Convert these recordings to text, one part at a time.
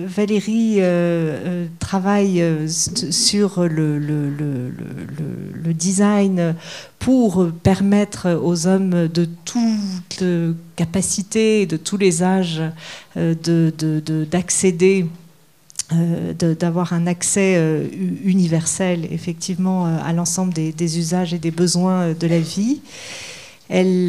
Valérie travaille sur le design pour permettre aux hommes de toutes capacités, de tous les âges, d'accéder, d'avoir un accès universel, effectivement, à l'ensemble des usages et des besoins de la vie. Elle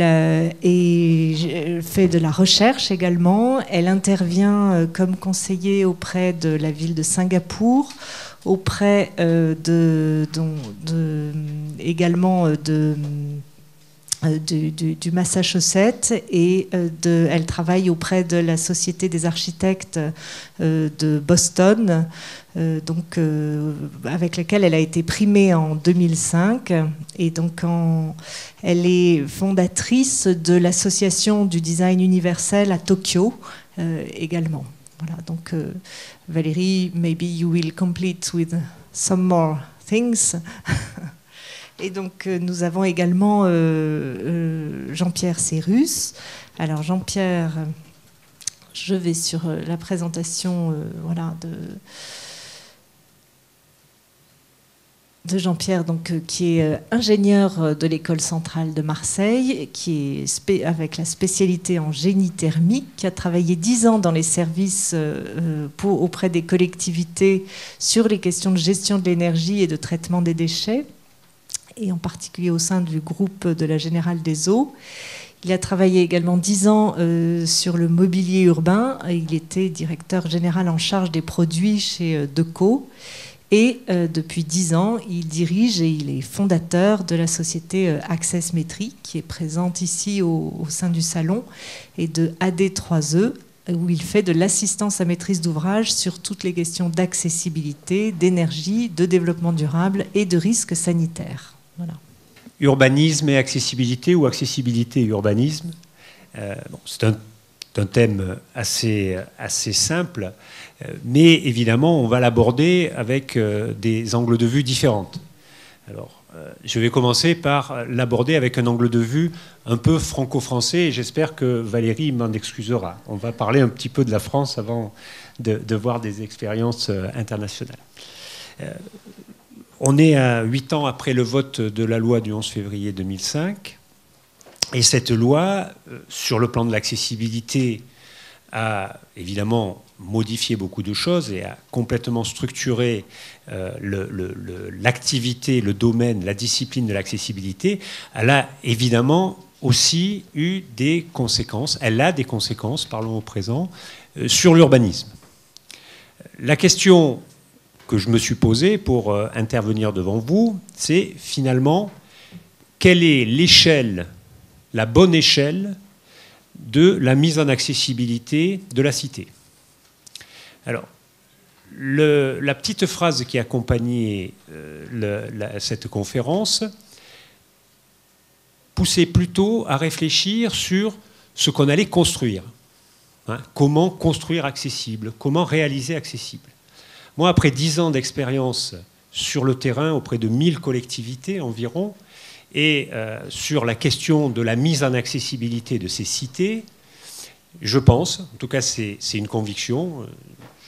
fait de la recherche également. Elle intervient comme conseiller auprès de la ville de Singapour, auprès également du Massachusetts, et elle travaille auprès de la Société des architectes de Boston, avec laquelle elle a été primée en 2005. Et donc elle est fondatrice de l'association du design universel à Tokyo également. Voilà, donc Valérie, maybe you will complete with some more things. Et donc, nous avons également Jean-Pierre Cérus. Alors, Jean-Pierre, je vais sur la présentation de Jean-Pierre, qui est ingénieur de l'École centrale de Marseille, qui est avec la spécialité en génie thermique, qui a travaillé 10 ans dans les services auprès des collectivités sur les questions de gestion de l'énergie et de traitement des déchets, et en particulier au sein du groupe de la Générale des Eaux. Il a travaillé également 10 ans sur le mobilier urbain. Il était directeur général en charge des produits chez Deco. Et depuis 10 ans, il dirige et il est fondateur de la société Access Métrique, qui est présente ici au sein du salon, et de AD3E, où il fait de l'assistance à maîtrise d'ouvrage sur toutes les questions d'accessibilité, d'énergie, de développement durable et de risques sanitaires. Voilà. Urbanisme et accessibilité, ou accessibilité et urbanisme. C'est un thème assez simple, mais évidemment, on va l'aborder avec des angles de vue différents. Alors, je vais commencer par l'aborder avec un angle de vue un peu franco-français, et j'espère que Valérie m'en excusera. On va parler un petit peu de la France avant de voir des expériences internationales. On est à 8 ans après le vote de la loi du 11 février 2005. Et cette loi, sur le plan de l'accessibilité, a évidemment modifié beaucoup de choses et a complètement structuré l'activité, le domaine, la discipline de l'accessibilité. Elle a évidemment aussi eu des conséquences, elle a des conséquences, parlons au présent, sur l'urbanisme. La question que je me suis posée pour intervenir devant vous, c'est finalement quelle est l'échelle, la bonne échelle de la mise en accessibilité de la cité. Alors, la petite phrase qui accompagnait cette conférence poussait plutôt à réfléchir sur ce qu'on allait construire. Comment construire accessible, comment réaliser accessible. Moi, après 10 ans d'expérience sur le terrain auprès de 1000 collectivités environ, et sur la question de la mise en accessibilité de ces cités, je pense, en tout cas c'est une conviction,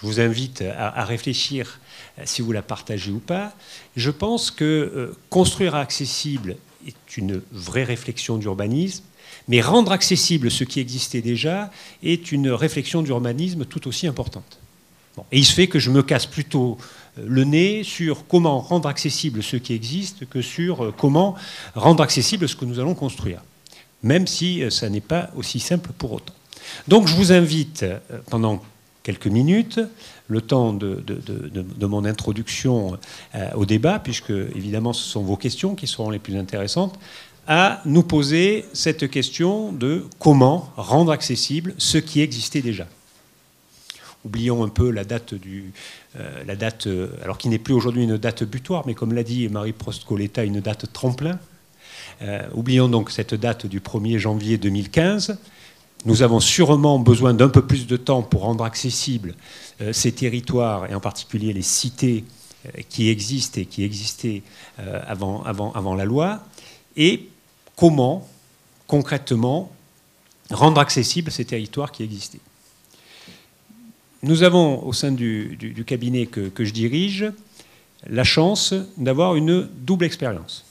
je vous invite à réfléchir si vous la partagez ou pas, je pense que construire accessible est une vraie réflexion d'urbanisme, mais rendre accessible ce qui existait déjà est une réflexion d'urbanisme tout aussi importante. Bon, et il se fait que je me casse plutôt le nez sur comment rendre accessible ce qui existe que sur comment rendre accessible ce que nous allons construire, même si ça n'est pas aussi simple pour autant. Donc je vous invite pendant quelques minutes, le temps de mon introduction au débat, puisque évidemment ce sont vos questions qui seront les plus intéressantes, à nous poser cette question de comment rendre accessible ce qui existait déjà. Oublions un peu la date, alors qui n'est plus aujourd'hui une date butoir, mais comme l'a dit Marie-Prost Coletta, une date tremplin. Oublions donc cette date du 1er janvier 2015. Nous avons sûrement besoin d'un peu plus de temps pour rendre accessibles ces territoires, et en particulier les cités qui existent et qui existaient avant la loi. Et comment, concrètement, rendre accessibles ces territoires qui existaient. nous avons au sein du cabinet que je dirige la chance d'avoir une double expérience.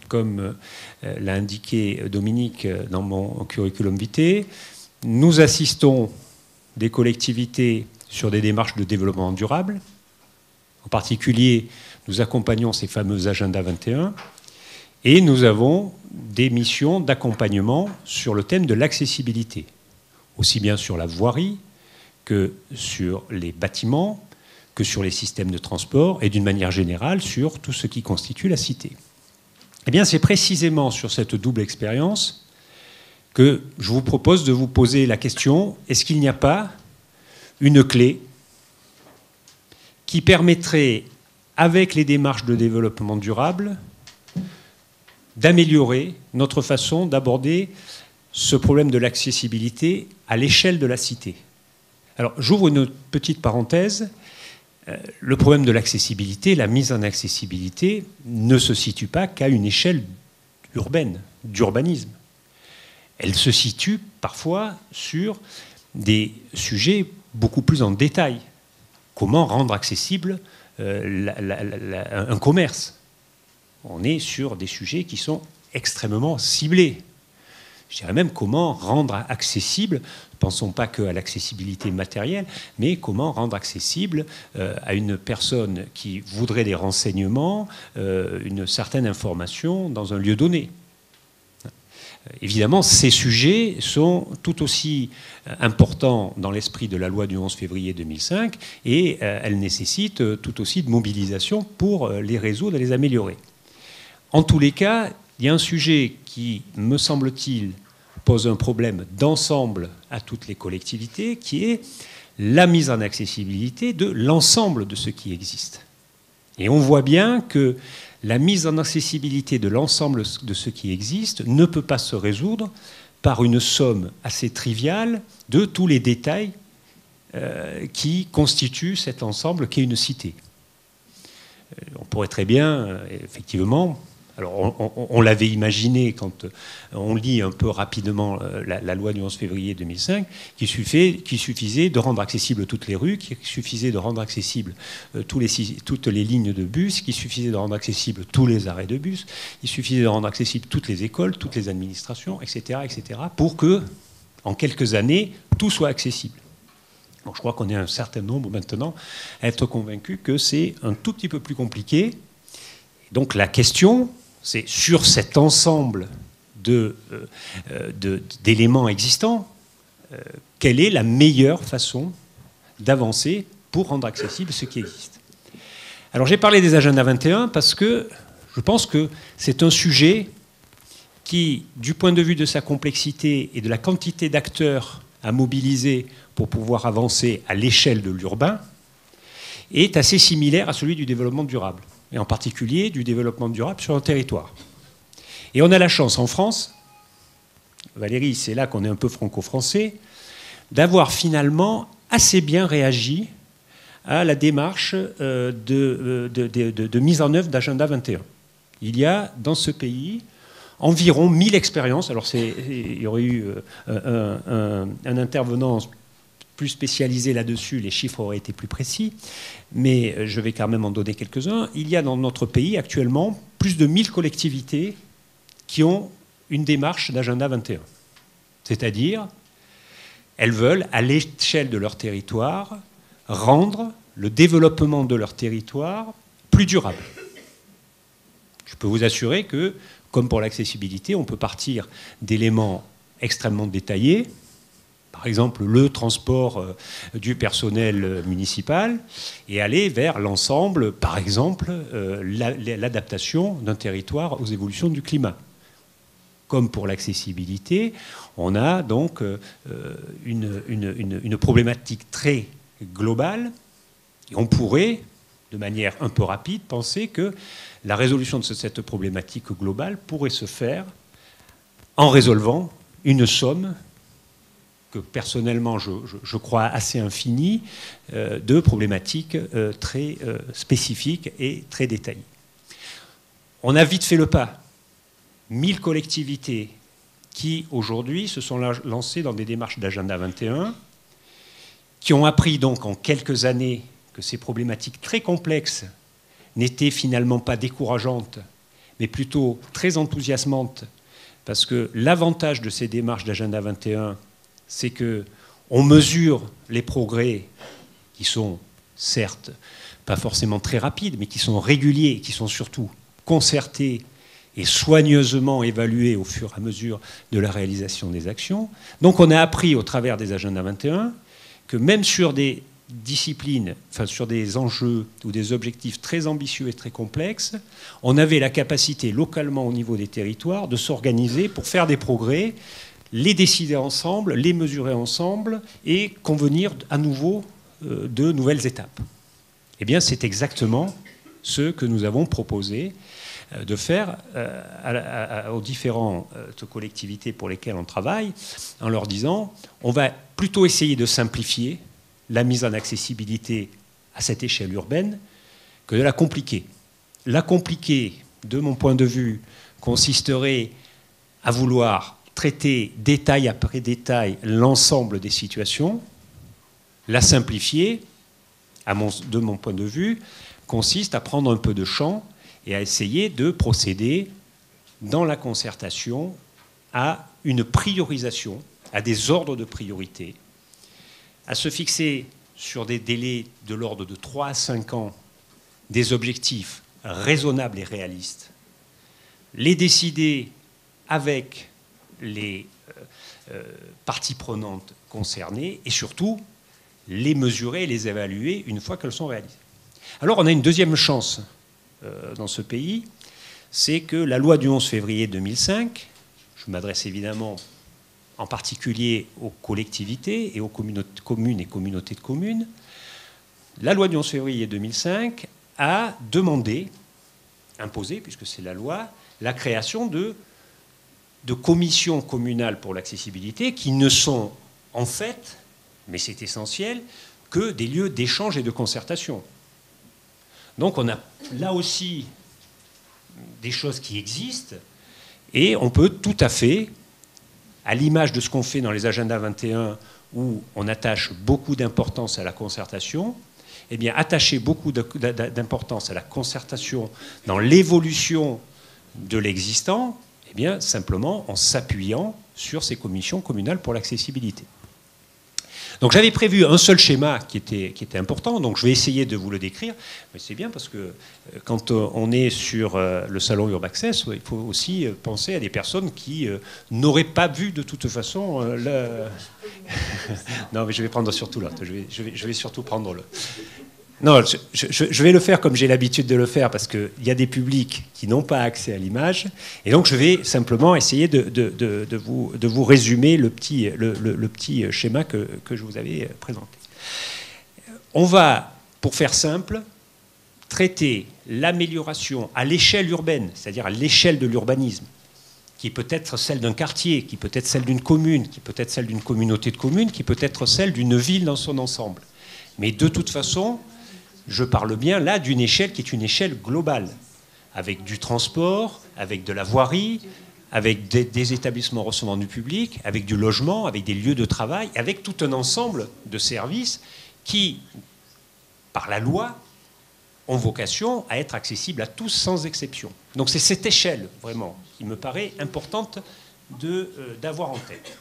Comme l'a indiqué Dominique dans mon curriculum vitae, nous assistons des collectivités sur des démarches de développement durable. En particulier, nous accompagnons ces fameux Agenda 21 et nous avons des missions d'accompagnement sur le thème de l'accessibilité, aussi bien sur la voirie que sur les bâtiments, que sur les systèmes de transport et d'une manière générale sur tout ce qui constitue la cité. Eh bien, c'est précisément sur cette double expérience que je vous propose de vous poser la question, est-ce qu'il n'y a pas une clé qui permettrait, avec les démarches de développement durable, d'améliorer notre façon d'aborder ce problème de l'accessibilité à l'échelle de la cité? Alors, j'ouvre une petite parenthèse. Le problème de l'accessibilité, la mise en accessibilité, ne se situe pas qu'à une échelle urbaine, d'urbanisme. Elle se situe parfois sur des sujets beaucoup plus en détail. Comment rendre accessible un commerce? On est sur des sujets qui sont extrêmement ciblés. Je dirais même comment rendre accessible, ne pensons pas qu'à l'accessibilité matérielle, mais comment rendre accessible à une personne qui voudrait des renseignements, une certaine information dans un lieu donné. Évidemment, ces sujets sont tout aussi importants dans l'esprit de la loi du 11 février 2005 et elles nécessitent tout aussi de mobilisation pour les résoudre et les améliorer. En tous les cas, il y a un sujet qui, me semble-t-il, pose un problème d'ensemble à toutes les collectivités, qui est la mise en accessibilité de l'ensemble de ce qui existe. Et on voit bien que la mise en accessibilité de l'ensemble de ce qui existe ne peut pas se résoudre par une somme assez triviale de tous les détails qui constituent cet ensemble qu'est une cité. On pourrait très bien, effectivement... Alors, on l'avait imaginé quand on lit un peu rapidement la loi du 11 février 2005, qu'il suffisait de rendre accessibles toutes les rues, qu'il suffisait de rendre accessibles toutes les lignes de bus, qu'il suffisait de rendre accessibles tous les arrêts de bus, il suffisait de rendre accessibles toutes les écoles, toutes les administrations, etc., pour que, en quelques années, tout soit accessible. Bon, je crois qu'on est un certain nombre maintenant à être convaincus que c'est un tout petit peu plus compliqué. Donc la question, c'est sur cet ensemble d'éléments existants, quelle est la meilleure façon d'avancer pour rendre accessible ce qui existe. Alors j'ai parlé des agendas 21 parce que je pense que c'est un sujet qui, du point de vue de sa complexité et de la quantité d'acteurs à mobiliser pour pouvoir avancer à l'échelle de l'urbain, est assez similaire à celui du développement durable, et en particulier du développement durable sur un territoire. Et on a la chance en France, Valérie, c'est là qu'on est un peu franco-français, d'avoir finalement assez bien réagi à la démarche de mise en œuvre d'Agenda 21. Il y a dans ce pays environ 1000 expériences. Alors il y aurait eu un intervenant plus spécialisé là-dessus, les chiffres auraient été plus précis, mais je vais quand même en donner quelques-uns. Il y a dans notre pays actuellement plus de 1000 collectivités qui ont une démarche d'Agenda 21. C'est-à-dire, elles veulent, à l'échelle de leur territoire, rendre le développement de leur territoire plus durable. Je peux vous assurer que, comme pour l'accessibilité, on peut partir d'éléments extrêmement détaillés, par exemple le transport du personnel municipal, et aller vers l'ensemble, par exemple, l'adaptation d'un territoire aux évolutions du climat. Comme pour l'accessibilité, on a donc une problématique très globale, et on pourrait, de manière un peu rapide, penser que la résolution de cette problématique globale pourrait se faire en résolvant une somme que personnellement je crois assez infinie de problématiques très spécifiques et très détaillées. On a vite fait le pas. 1000 collectivités qui aujourd'hui se sont lancées dans des démarches d'Agenda 21 qui ont appris donc en quelques années que ces problématiques très complexes n'étaient finalement pas décourageantes, mais plutôt très enthousiasmantes, parce que l'avantage de ces démarches d'Agenda 21, c'est qu'on mesure les progrès qui sont certes pas forcément très rapides, mais qui sont réguliers, qui sont surtout concertés et soigneusement évalués au fur et à mesure de la réalisation des actions. Donc on a appris au travers des Agenda 21 que même sur des disciplines, enfin sur des enjeux ou des objectifs très ambitieux et très complexes, on avait la capacité localement au niveau des territoires de s'organiser pour faire des progrès, les décider ensemble, les mesurer ensemble et convenir à nouveau de nouvelles étapes. Eh bien, c'est exactement ce que nous avons proposé de faire aux différentes collectivités pour lesquelles on travaille, en leur disant on va plutôt essayer de simplifier la mise en accessibilité à cette échelle urbaine que de la compliquer. La compliquer, de mon point de vue, consisterait à vouloir traiter détail après détail l'ensemble des situations. La simplifier, de mon point de vue, consiste à prendre un peu de champ et à essayer de procéder dans la concertation à une priorisation, à des ordres de priorité, à se fixer sur des délais de l'ordre de 3 à 5 ans des objectifs raisonnables et réalistes, les décider avec les parties prenantes concernées et surtout les mesurer et les évaluer une fois qu'elles sont réalisées. Alors on a une deuxième chance dans ce pays, c'est que la loi du 11 février 2005, je m'adresse évidemment en particulier aux collectivités et aux communes et communautés de communes, la loi du 11 février 2005 a demandé, imposé, puisque c'est la loi, la création de commissions communales pour l'accessibilité qui ne sont en fait, mais c'est essentiel, que des lieux d'échange et de concertation. Donc on a là aussi des choses qui existent et on peut tout à fait, à l'image de ce qu'on fait dans les agendas 21 où on attache beaucoup d'importance à la concertation, eh bien attacher beaucoup d'importance à la concertation dans l'évolution de l'existant, eh bien simplement en s'appuyant sur ces commissions communales pour l'accessibilité. Donc j'avais prévu un seul schéma qui était important, donc je vais essayer de vous le décrire. Mais c'est bien parce que quand on est sur le salon Urbaccess, il faut aussi penser à des personnes qui n'auraient pas vu de toute façon Non, mais je vais prendre surtout l'autre. Je vais surtout prendre le... Non, je vais le faire comme j'ai l'habitude de le faire parce qu'il y a des publics qui n'ont pas accès à l'image. Et donc, je vais simplement essayer de vous résumer le petit schéma que je vous avais présenté. On va, pour faire simple, traiter l'amélioration à l'échelle urbaine, c'est-à-dire à l'échelle de l'urbanisme, qui peut être celle d'un quartier, qui peut être celle d'une commune, qui peut être celle d'une communauté de communes, qui peut être celle d'une ville dans son ensemble. Mais de toute façon, je parle bien là d'une échelle qui est une échelle globale, avec du transport, avec de la voirie, avec des établissements recevant du public, avec du logement, avec des lieux de travail, avec tout un ensemble de services qui, par la loi, ont vocation à être accessibles à tous sans exception. Donc c'est cette échelle, vraiment, qui me paraît importante d'avoir en tête.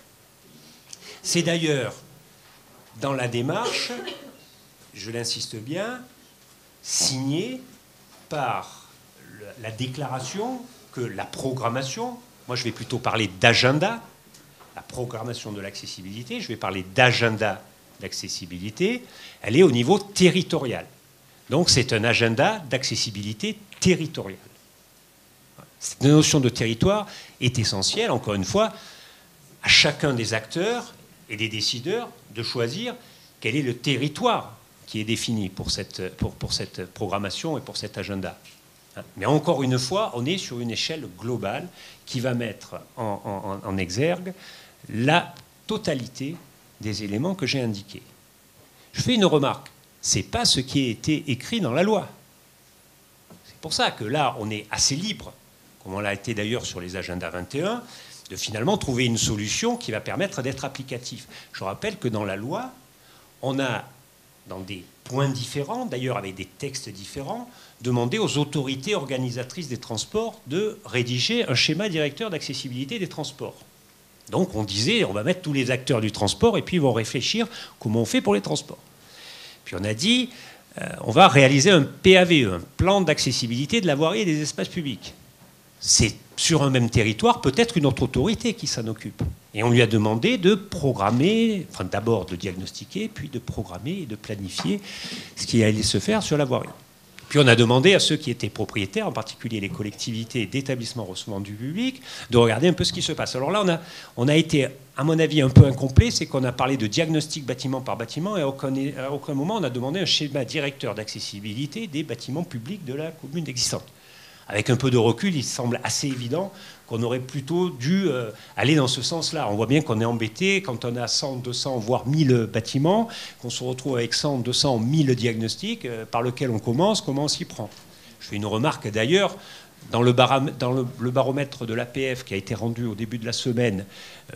C'est d'ailleurs, dans la démarche, je l'insiste bien, signé par la déclaration que la programmation, moi je vais plutôt parler d'agenda, la programmation de l'accessibilité, je vais parler d'agenda d'accessibilité, elle est au niveau territorial. Donc c'est un agenda d'accessibilité territoriale. Cette notion de territoire est essentielle, encore une fois, à chacun des acteurs et des décideurs de choisir quel est le territoire qui est défini pour cette programmation et pour cet agenda. Mais encore une fois, on est sur une échelle globale qui va mettre en exergue la totalité des éléments que j'ai indiqués. Je fais une remarque, ce n'est pas ce qui a été écrit dans la loi. C'est pour ça que là, on est assez libre, comme on l'a été d'ailleurs sur les agendas 21, de finalement trouver une solution qui va permettre d'être applicatif. Je rappelle que dans la loi, on a, dans des points différents, d'ailleurs avec des textes différents, demandé aux autorités organisatrices des transports de rédiger un schéma directeur d'accessibilité des transports. Donc on disait, on va mettre tous les acteurs du transport et puis ils vont réfléchir comment on fait pour les transports. Puis on a dit, on va réaliser un PAVE, un plan d'accessibilité de la voirie et des espaces publics. C'est sur un même territoire, peut-être une autre autorité qui s'en occupe. Et on lui a demandé de programmer, enfin d'abord de diagnostiquer, puis de programmer et de planifier ce qui allait se faire sur la voirie. Puis on a demandé à ceux qui étaient propriétaires, en particulier les collectivités d'établissements recevant du public, de regarder un peu ce qui se passe. Alors là, on a été, à mon avis, un peu incomplet, c'est qu'on a parlé de diagnostic bâtiment par bâtiment et à aucun moment on a demandé un schéma directeur d'accessibilité des bâtiments publics de la commune existante. Avec un peu de recul, il semble assez évident qu'on aurait plutôt dû aller dans ce sens-là. On voit bien qu'on est embêté quand on a 100, 200, voire 1000 bâtiments, qu'on se retrouve avec 100, 200, 1000 diagnostics par lesquels on commence, comment on s'y prend. Je fais une remarque d'ailleurs, dans le baromètre de l'APF qui a été rendu au début de la semaine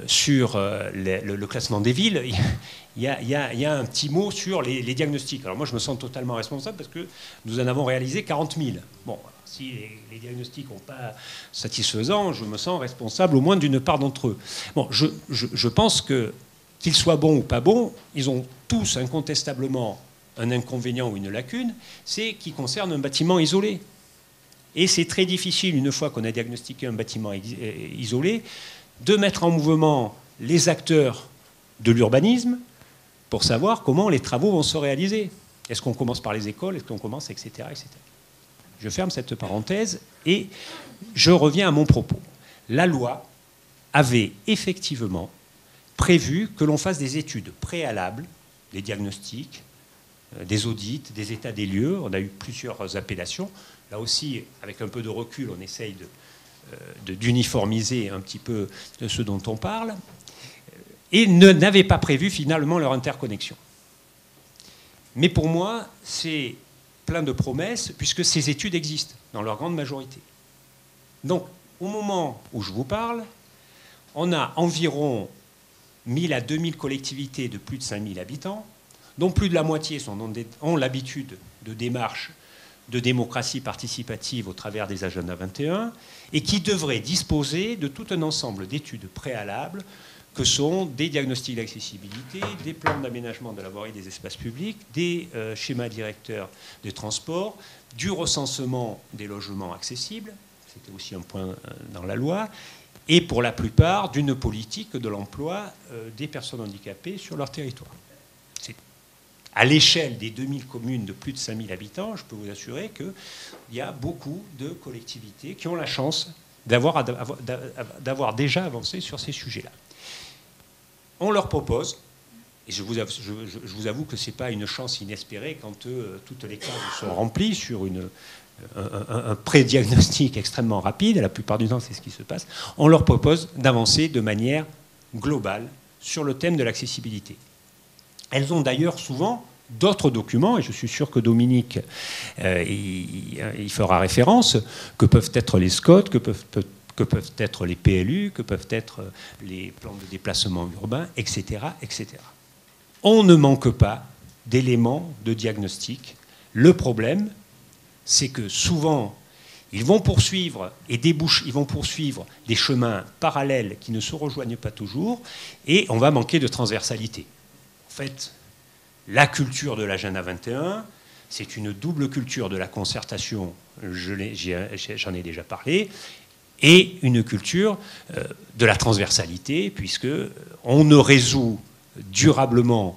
sur le classement des villes, il y a un petit mot sur les diagnostics. Alors moi, je me sens totalement responsable parce que nous en avons réalisé 40 000. Bon, si les diagnostics sont pas satisfaisants, je me sens responsable au moins d'une part d'entre eux. Bon, je pense que, qu'ils soient bons ou pas bons, ils ont tous incontestablement un inconvénient ou une lacune, c'est qui concerne un bâtiment isolé. Et c'est très difficile, une fois qu'on a diagnostiqué un bâtiment isolé, de mettre en mouvement les acteurs de l'urbanisme pour savoir comment les travaux vont se réaliser. Est-ce qu'on commence par les écoles? Est-ce qu'on commence, etc., etc. Je ferme cette parenthèse et je reviens à mon propos. La loi avait effectivement prévu que l'on fasse des études préalables, des diagnostics, des audits, des états des lieux. On a eu plusieurs appellations. Là aussi, avec un peu de recul, on essaye d'uniformiser un petit peu de ce dont on parle, et n'avait pas prévu finalement leur interconnexion. Mais pour moi, c'est plein de promesses, puisque ces études existent, dans leur grande majorité. Donc, au moment où je vous parle, on a environ 1000 à 2000 collectivités de plus de 5000 habitants, dont plus de la moitié ont l'habitude de démarches de démocratie participative au travers des agendas 21, et qui devraient disposer de tout un ensemble d'études préalables que sont des diagnostics d'accessibilité, des plans d'aménagement de la voirie des espaces publics, des schémas directeurs de transport, du recensement des logements accessibles, c'était aussi un point dans la loi, et pour la plupart d'une politique de l'emploi des personnes handicapées sur leur territoire. À l'échelle des 2000 communes de plus de 5000 habitants, je peux vous assurer qu'il y a beaucoup de collectivités qui ont la chance d'avoir déjà avancé sur ces sujets-là. On leur propose, et je vous avoue que ce n'est pas une chance inespérée quand toutes les cases sont remplies sur un pré-diagnostic extrêmement rapide, et la plupart du temps c'est ce qui se passe, on leur propose d'avancer de manière globale sur le thème de l'accessibilité. Elles ont d'ailleurs souvent d'autres documents, et je suis sûr que Dominique y fera référence, que peuvent être les SCOT, que peuvent être les PLU, que peuvent être les plans de déplacement urbain, etc., etc. On ne manque pas d'éléments de diagnostic. Le problème, c'est que souvent, ils vont poursuivre des chemins parallèles qui ne se rejoignent pas toujours, et on va manquer de transversalité. En fait, la culture de l'agenda 21, c'est une double culture de la concertation, j'en ai déjà parlé, et une culture de la transversalité, puisqu'on ne résout durablement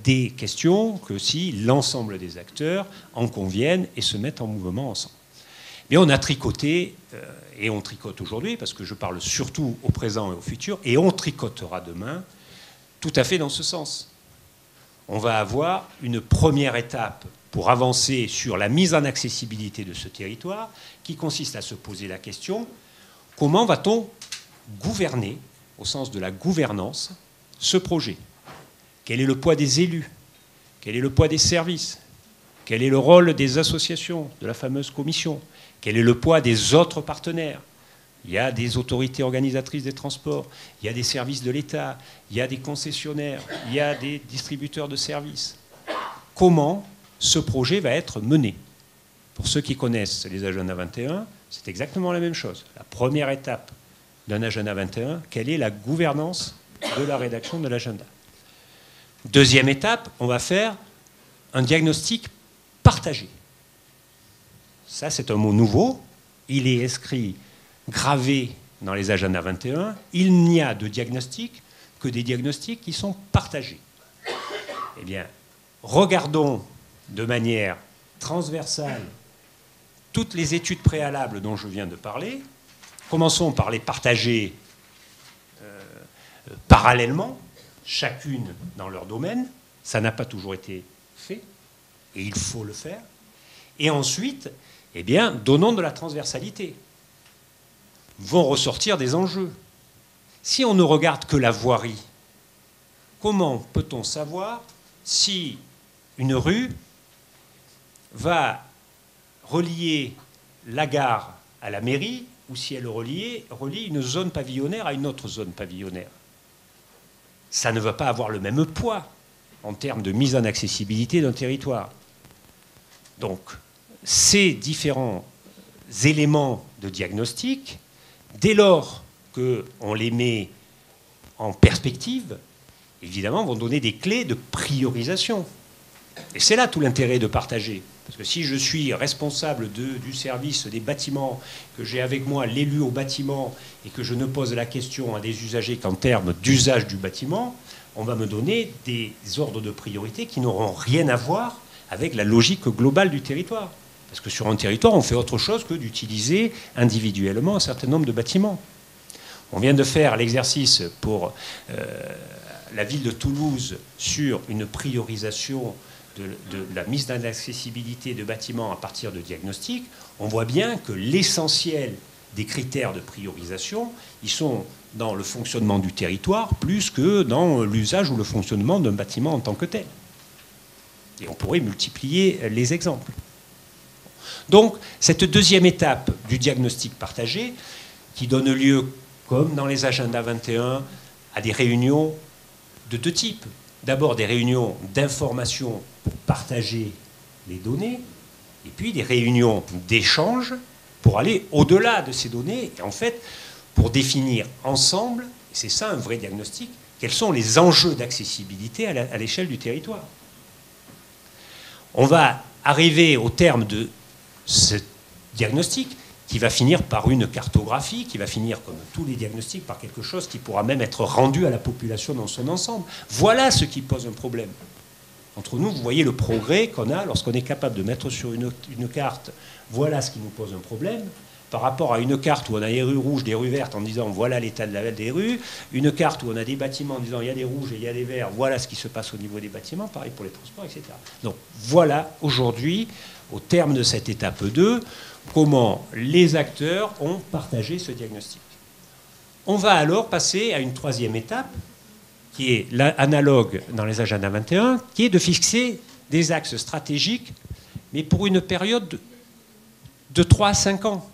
des questions que si l'ensemble des acteurs en conviennent et se mettent en mouvement ensemble. Mais on a tricoté, et on tricote aujourd'hui, parce que je parle surtout au présent et au futur, et on tricotera demain, tout à fait dans ce sens. On va avoir une première étape pour avancer sur la mise en accessibilité de ce territoire, qui consiste à se poser la question, comment va-t-on gouverner, au sens de la gouvernance, ce projet? Quel est le poids des élus? Quel est le poids des services? Quel est le rôle des associations, de la fameuse commission? Quel est le poids des autres partenaires? il y a des autorités organisatrices des transports, il y a des services de l'État, il y a des concessionnaires, il y a des distributeurs de services. Comment ce projet va être mené? Pour ceux qui connaissent les agendas 21, c'est exactement la même chose. La première étape d'un agenda 21, quelle est la gouvernance de la rédaction de l'agenda? Deuxième étape, on va faire un diagnostic partagé. Ça, c'est un mot nouveau. Il est inscrit, gravé dans les agendas 21. Il n'y a de diagnostic que des diagnostics qui sont partagés. Eh bien, regardons de manière transversale toutes les études préalables dont je viens de parler. Commençons par les partager parallèlement, chacune dans leur domaine. Ça n'a pas toujours été fait, et il faut le faire. Et ensuite, eh bien, donnons de la transversalité. Vont ressortir des enjeux. Si on ne regarde que la voirie, comment peut-on savoir si une rue va relier la gare à la mairie ou si elle relie une zone pavillonnaire à une autre zone pavillonnaire? Ça ne va pas avoir le même poids en termes de mise en accessibilité d'un territoire. Donc, ces différents éléments de diagnostic, dès lors qu'on les met en perspective, évidemment, vont donner des clés de priorisation. Et c'est là tout l'intérêt de partager. Parce que si je suis responsable du service des bâtiments, que j'ai avec moi l'élu au bâtiment et que je ne pose la question à des usagers qu'en termes d'usage du bâtiment, on va me donner des ordres de priorité qui n'auront rien à voir avec la logique globale du territoire. Parce que sur un territoire, on fait autre chose que d'utiliser individuellement un certain nombre de bâtiments. On vient de faire l'exercice pour la ville de Toulouse sur une priorisation de la mise en accessibilité de bâtiments à partir de diagnostics. On voit bien que l'essentiel des critères de priorisation, ils sont dans le fonctionnement du territoire plus que dans l'usage ou le fonctionnement d'un bâtiment en tant que tel. Et on pourrait multiplier les exemples. Donc, cette deuxième étape du diagnostic partagé, qui donne lieu, comme dans les agendas 21, à des réunions de deux types. D'abord, des réunions d'information pour partager les données, et puis des réunions d'échange pour aller au-delà de ces données, et en fait, pour définir ensemble, et c'est ça un vrai diagnostic, quels sont les enjeux d'accessibilité à l'échelle du territoire. On va arriver au terme de ce diagnostic qui va finir par une cartographie, qui va finir, comme tous les diagnostics, par quelque chose qui pourra même être rendu à la population dans son ensemble. Voilà ce qui pose un problème. Entre nous, vous voyez le progrès qu'on a lorsqu'on est capable de mettre sur une carte, voilà ce qui nous pose un problème, par rapport à une carte où on a des rues rouges, des rues vertes, en disant voilà l'état des rues, une carte où on a des bâtiments en disant il y a des rouges et il y a des verts, voilà ce qui se passe au niveau des bâtiments, pareil pour les transports, etc. Donc voilà, aujourd'hui, au terme de cette étape 2, comment les acteurs ont partagé ce diagnostic. On va alors passer à une troisième étape, qui est analogue dans les agendas 21, qui est de fixer des axes stratégiques, mais pour une période de 3 à 5 ans.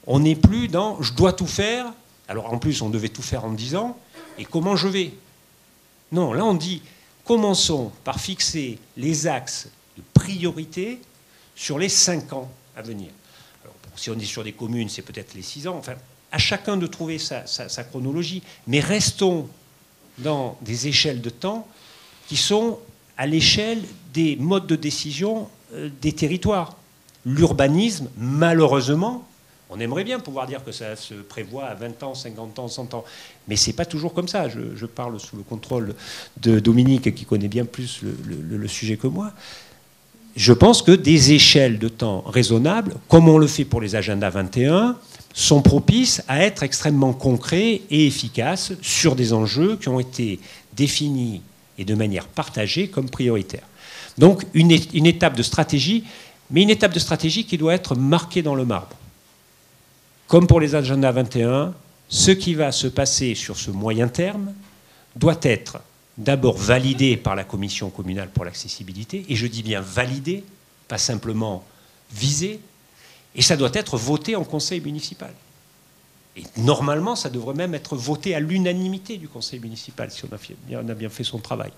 On n'est plus dans « je dois tout faire », alors en plus on devait tout faire en 10 ans, et comment je vais? Non, là on dit « commençons par fixer les axes de priorité sur les 5 ans à venir ». Alors, si on est sur des communes, c'est peut-être les 6 ans, enfin, à chacun de trouver sa chronologie, mais restons dans des échelles de temps qui sont à l'échelle des modes de décision des territoires. L'urbanisme, malheureusement, on aimerait bien pouvoir dire que ça se prévoit à 20 ans, 50 ans, 100 ans, mais ce n'est pas toujours comme ça. Je parle sous le contrôle de Dominique, qui connaît bien plus le sujet que moi. Je pense que des échelles de temps raisonnables, comme on le fait pour les agendas 21, sont propices à être extrêmement concrets et efficaces sur des enjeux qui ont été définis et de manière partagée comme prioritaires. Donc une étape de stratégie, mais une étape de stratégie qui doit être marquée dans le marbre. Comme pour les agendas 21, ce qui va se passer sur ce moyen terme doit être d'abord validé par la Commission communale pour l'accessibilité, et je dis bien validé, pas simplement visé, et ça doit être voté en conseil municipal. Et normalement, ça devrait même être voté à l'unanimité du conseil municipal, si on a bien fait son travail.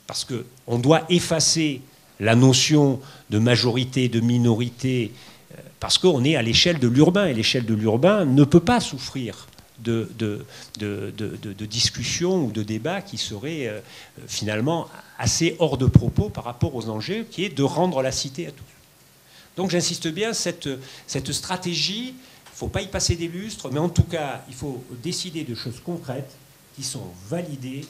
Parce qu'on doit effacer la notion de majorité, de minorité, parce qu'on est à l'échelle de l'urbain, et l'échelle de l'urbain ne peut pas souffrir de discussions ou de débats qui seraient finalement assez hors de propos par rapport aux enjeux, qui est de rendre la cité à tous. Donc j'insiste bien, cette stratégie, il ne faut pas y passer des lustres, mais en tout cas, il faut décider de choses concrètes qui sont validées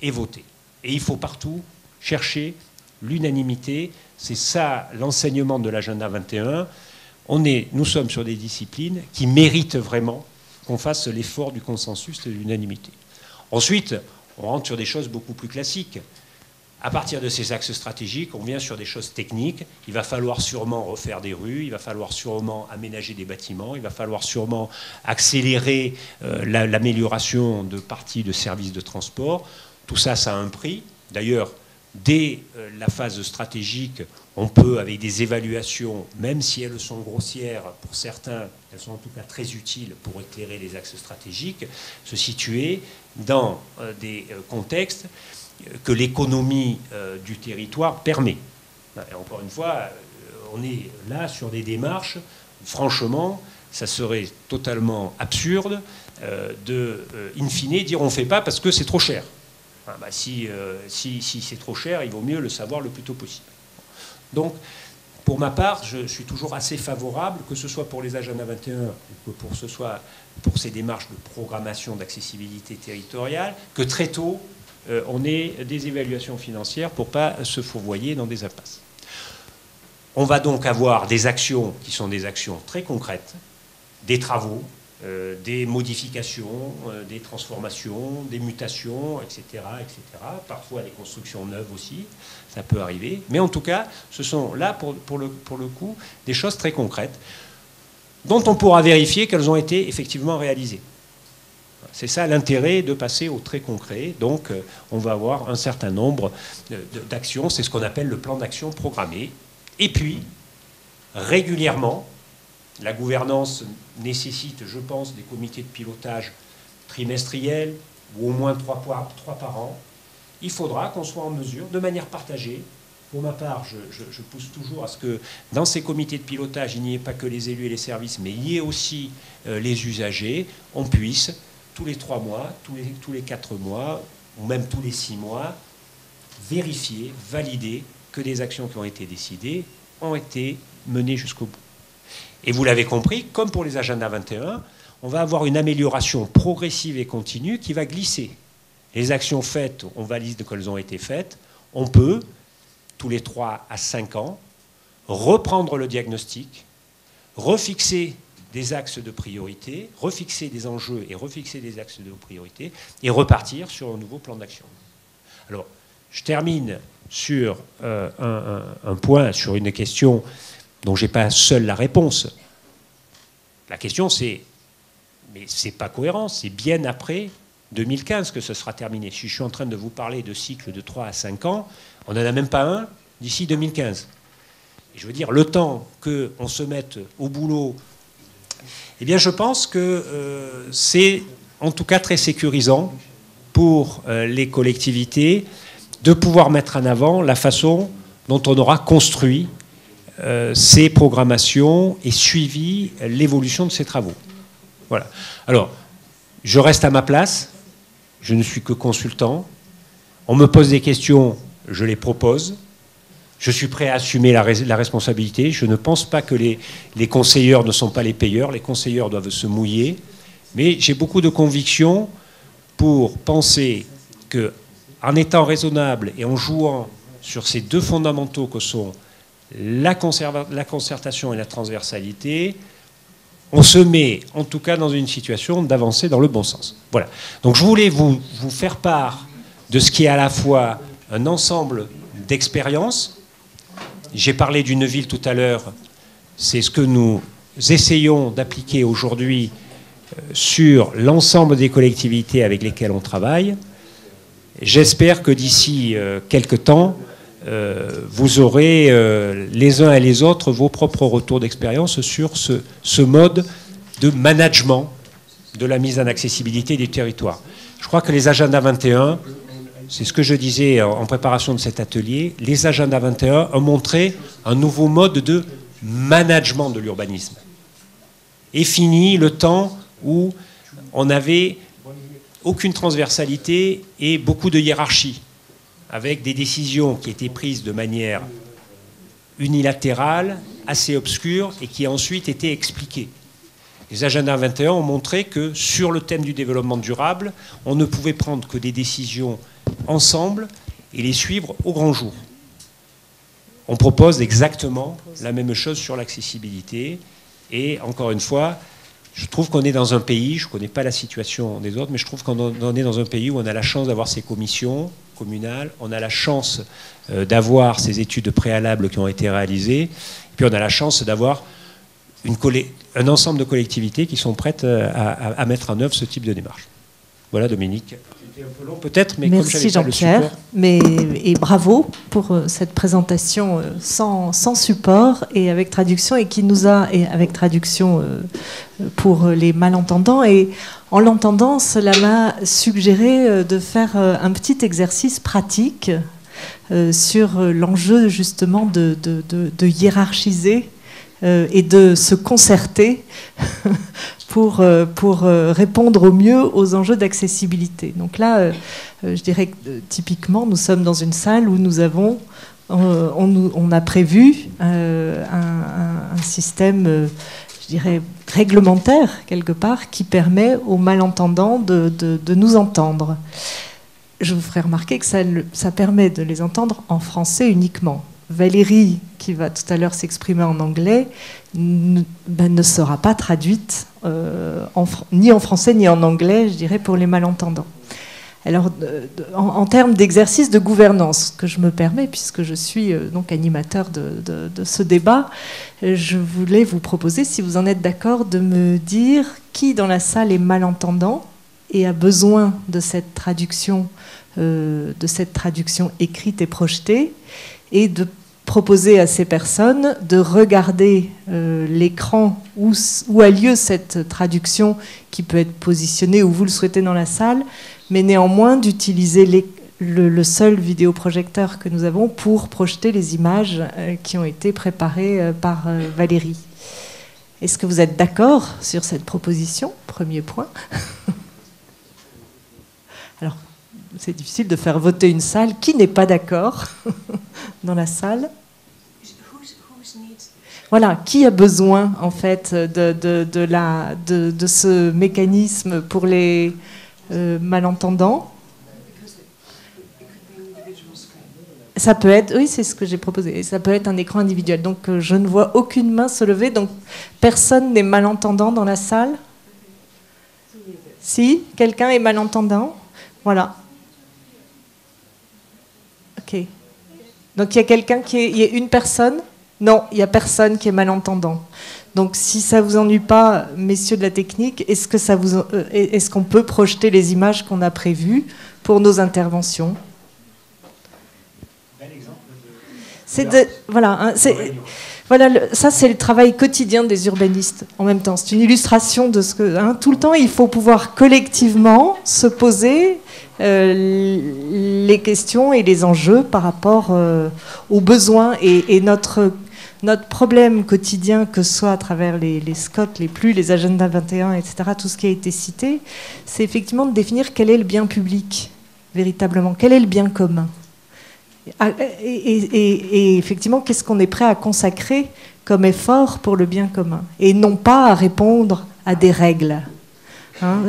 et votées. Et il faut partout chercher l'unanimité. C'est ça l'enseignement de l'agenda 21. Nous sommes sur des disciplines qui méritent vraiment qu'on fasse l'effort du consensus et de l'unanimité. Ensuite, on rentre sur des choses beaucoup plus classiques. À partir de ces axes stratégiques, on vient sur des choses techniques. Il va falloir sûrement refaire des rues, il va falloir sûrement aménager des bâtiments, il va falloir sûrement accélérer l'amélioration de parties de services de transport. Tout ça, ça a un prix. D'ailleurs, dès la phase stratégique, on peut, avec des évaluations, même si elles sont grossières pour certains, elles sont en tout cas très utiles pour éclairer les axes stratégiques, se situer dans des contextes que l'économie du territoire permet. Et encore une fois, on est là sur des démarches, franchement, ça serait totalement absurde de, in fine, dire on ne fait pas parce que c'est trop cher. Si c'est trop cher, il vaut mieux le savoir le plus tôt possible. Donc, pour ma part, je suis toujours assez favorable, que ce soit pour les agendas 21 ou que ce soit pour ces démarches de programmation d'accessibilité territoriale, que très tôt, on ait des évaluations financières pour ne pas se fourvoyer dans des impasses. On va donc avoir des actions qui sont des actions très concrètes, des travaux, des modifications, des transformations, des mutations, etc., etc. Parfois des constructions neuves aussi, ça peut arriver. Mais en tout cas, ce sont là, pour le coup, des choses très concrètes dont on pourra vérifier qu'elles ont été effectivement réalisées. C'est ça l'intérêt de passer au très concret. Donc, on va avoir un certain nombre d'actions. C'est ce qu'on appelle le plan d'action programmé. Et puis, régulièrement, la gouvernance nécessite, je pense, des comités de pilotage trimestriels ou au moins 3 par an. Il faudra qu'on soit en mesure, de manière partagée. Pour ma part, je pousse toujours à ce que dans ces comités de pilotage, il n'y ait pas que les élus et les services, mais il y ait aussi les usagers. On puisse, tous les 3 mois, tous les 4 mois, ou même tous les 6 mois, vérifier, valider que des actions qui ont été décidées ont été menées jusqu'au bout. Et vous l'avez compris, comme pour les agendas 21, on va avoir une amélioration progressive et continue qui va glisser. Les actions faites, on valide qu'elles ont été faites. On peut, tous les 3 à 5 ans, reprendre le diagnostic, refixer des axes de priorité, refixer des enjeux et refixer des axes de priorité, et repartir sur un nouveau plan d'action. Alors, je termine sur un point, sur une question dont je n'ai pas seul la réponse. La question, c'est, mais ce n'est pas cohérent, c'est bien après 2015 que ce sera terminé. Si je suis en train de vous parler de cycles de 3 à 5 ans, on n'en a même pas un d'ici 2015. Et je veux dire, le temps qu'on se mette au boulot, eh bien, je pense que c'est en tout cas très sécurisant pour les collectivités de pouvoir mettre en avant la façon dont on aura construit ces programmations et suivi l'évolution de ces travaux. Voilà. Alors, je reste à ma place, je ne suis que consultant. On me pose des questions, je les propose. Je suis prêt à assumer la responsabilité. Je ne pense pas que les conseilleurs ne sont pas les payeurs. Les conseilleurs doivent se mouiller. Mais j'ai beaucoup de conviction pour penser qu'en étant raisonnable et en jouant sur ces 2 fondamentaux que sont la concertation et la transversalité, on se met en tout cas dans une situation d'avancer dans le bon sens. Voilà. Donc je voulais vous faire part de ce qui est à la fois un ensemble d'expériences. J'ai parlé d'une ville tout à l'heure. C'est ce que nous essayons d'appliquer aujourd'hui sur l'ensemble des collectivités avec lesquelles on travaille. J'espère que d'ici quelques temps, vous aurez les uns et les autres vos propres retours d'expérience sur ce mode de management de la mise en accessibilité du territoire. Je crois que les agendas 21, c'est ce que je disais en préparation de cet atelier, les agendas 21 ont montré un nouveau mode de management de l'urbanisme. Et fini le temps où on n'avait aucune transversalité et beaucoup de hiérarchie, avec des décisions qui étaient prises de manière unilatérale, assez obscure, et qui ensuite étaient expliquées. Les agendas 21 ont montré que sur le thème du développement durable, on ne pouvait prendre que des décisions ensemble et les suivre au grand jour. On propose exactement la même chose sur l'accessibilité. Et encore une fois, je trouve qu'on est dans un pays, je ne connais pas la situation des autres, mais je trouve qu'on est dans un pays où on a la chance d'avoir ces commissions communales, on a la chance d'avoir ces études préalables qui ont été réalisées, et puis on a la chance d'avoir un ensemble de collectivités qui sont prêtes à mettre en œuvre ce type de démarche. Voilà, Dominique. C'était un peu long peut-être, mais merci comme j'avais Jean-Pierre, et bravo pour cette présentation sans support et avec traduction, avec traduction pour les malentendants. Et en l'entendant, cela m'a suggéré de faire un petit exercice pratique sur l'enjeu justement de hiérarchiser et de se concerter pour répondre au mieux aux enjeux d'accessibilité. Donc là, je dirais que typiquement, nous sommes dans une salle où nous avons, on a prévu un système, je dirais, réglementaire, quelque part, qui permet aux malentendants de nous entendre. Je vous ferai remarquer que ça permet de les entendre en français uniquement. Valérie, qui va tout à l'heure s'exprimer en anglais, ne sera pas traduite ni en français ni en anglais, je dirais, pour les malentendants. Alors, en termes d'exercice de gouvernance, que je me permets, puisque je suis donc animateur de ce débat, je voulais vous proposer, si vous en êtes d'accord, de me dire qui dans la salle est malentendant et a besoin de cette traduction écrite et projetée, et de proposer à ces personnes de regarder l'écran où a lieu cette traduction, qui peut être positionnée où vous le souhaitez dans la salle, mais néanmoins d'utiliser le seul vidéoprojecteur que nous avons pour projeter les images qui ont été préparées par Valérie. Est-ce que vous êtes d'accord sur cette proposition? Premier point. Alors, c'est difficile de faire voter une salle. Qui n'est pas d'accord dans la salle? Voilà, qui a besoin en fait de ce mécanisme pour les malentendants? Ça peut être, oui, c'est ce que j'ai proposé. Ça peut être un écran individuel. Donc je ne vois aucune main se lever. Donc personne n'est malentendant dans la salle? Si, quelqu'un est malentendant? Voilà. Ok. Donc il y a quelqu'un il y a une personne? Non, il n'y a personne qui est malentendant. Donc si ça ne vous ennuie pas, messieurs de la technique, est-ce qu'on peut projeter les images qu'on a prévues pour nos interventions? Voilà, ça c'est le travail quotidien des urbanistes. En même temps, c'est une illustration de ce que... tout le temps, il faut pouvoir collectivement se poser les questions et les enjeux par rapport aux besoins. Et notre problème quotidien, que ce soit à travers les SCOT, les agendas 21, etc., tout ce qui a été cité, c'est effectivement de définir quel est le bien public, véritablement, quel est le bien commun. Et effectivement, qu'est-ce qu'on est prêt à consacrer comme effort pour le bien commun, et non pas à répondre à des règles.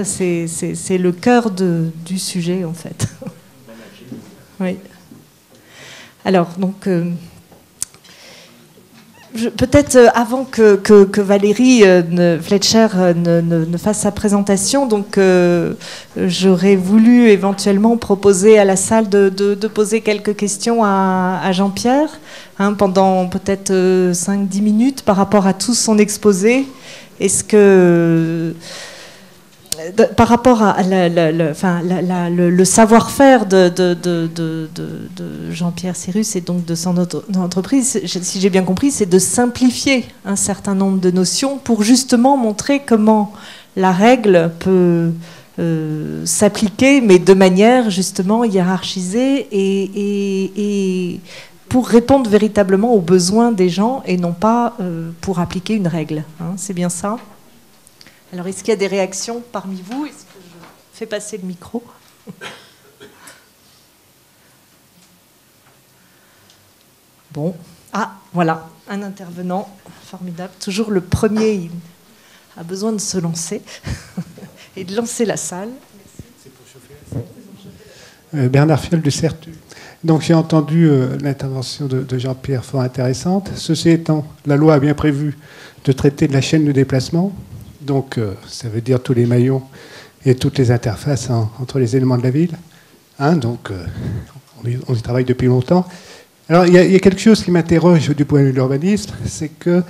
C'est le cœur du sujet, en fait. Oui. Alors, donc... peut-être avant que Valérie Fletcher ne fasse sa présentation, donc j'aurais voulu éventuellement proposer à la salle de poser quelques questions à Jean-Pierre, pendant peut-être 5-10 minutes par rapport à tout son exposé. Est-ce que... par rapport à le savoir-faire de Jean-Pierre Cyrus et donc de son entreprise, si j'ai bien compris, c'est de simplifier un certain nombre de notions pour justement montrer comment la règle peut s'appliquer, mais de manière justement hiérarchisée et pour répondre véritablement aux besoins des gens et non pas pour appliquer une règle. Hein, c'est bien ça? Alors, est-ce qu'il y a des réactions parmi vous? Est-ce que je fais passer le micro? Bon. Ah, voilà, un intervenant formidable. Toujours le premier, il a besoin de se lancer et de lancer la salle. C'est pour chauffer la salle. Bernard Fiol du CERTU. Donc j'ai entendu l'intervention de Jean-Pierre fort intéressante. Ceci étant, la loi a bien prévu de traiter de la chaîne de déplacement. Donc ça veut dire tous les maillons et toutes les interfaces entre les éléments de la ville. Hein, donc on y travaille depuis longtemps. Alors il y a quelque chose qui m'interroge du point de vue de l'urbanisme, c'est que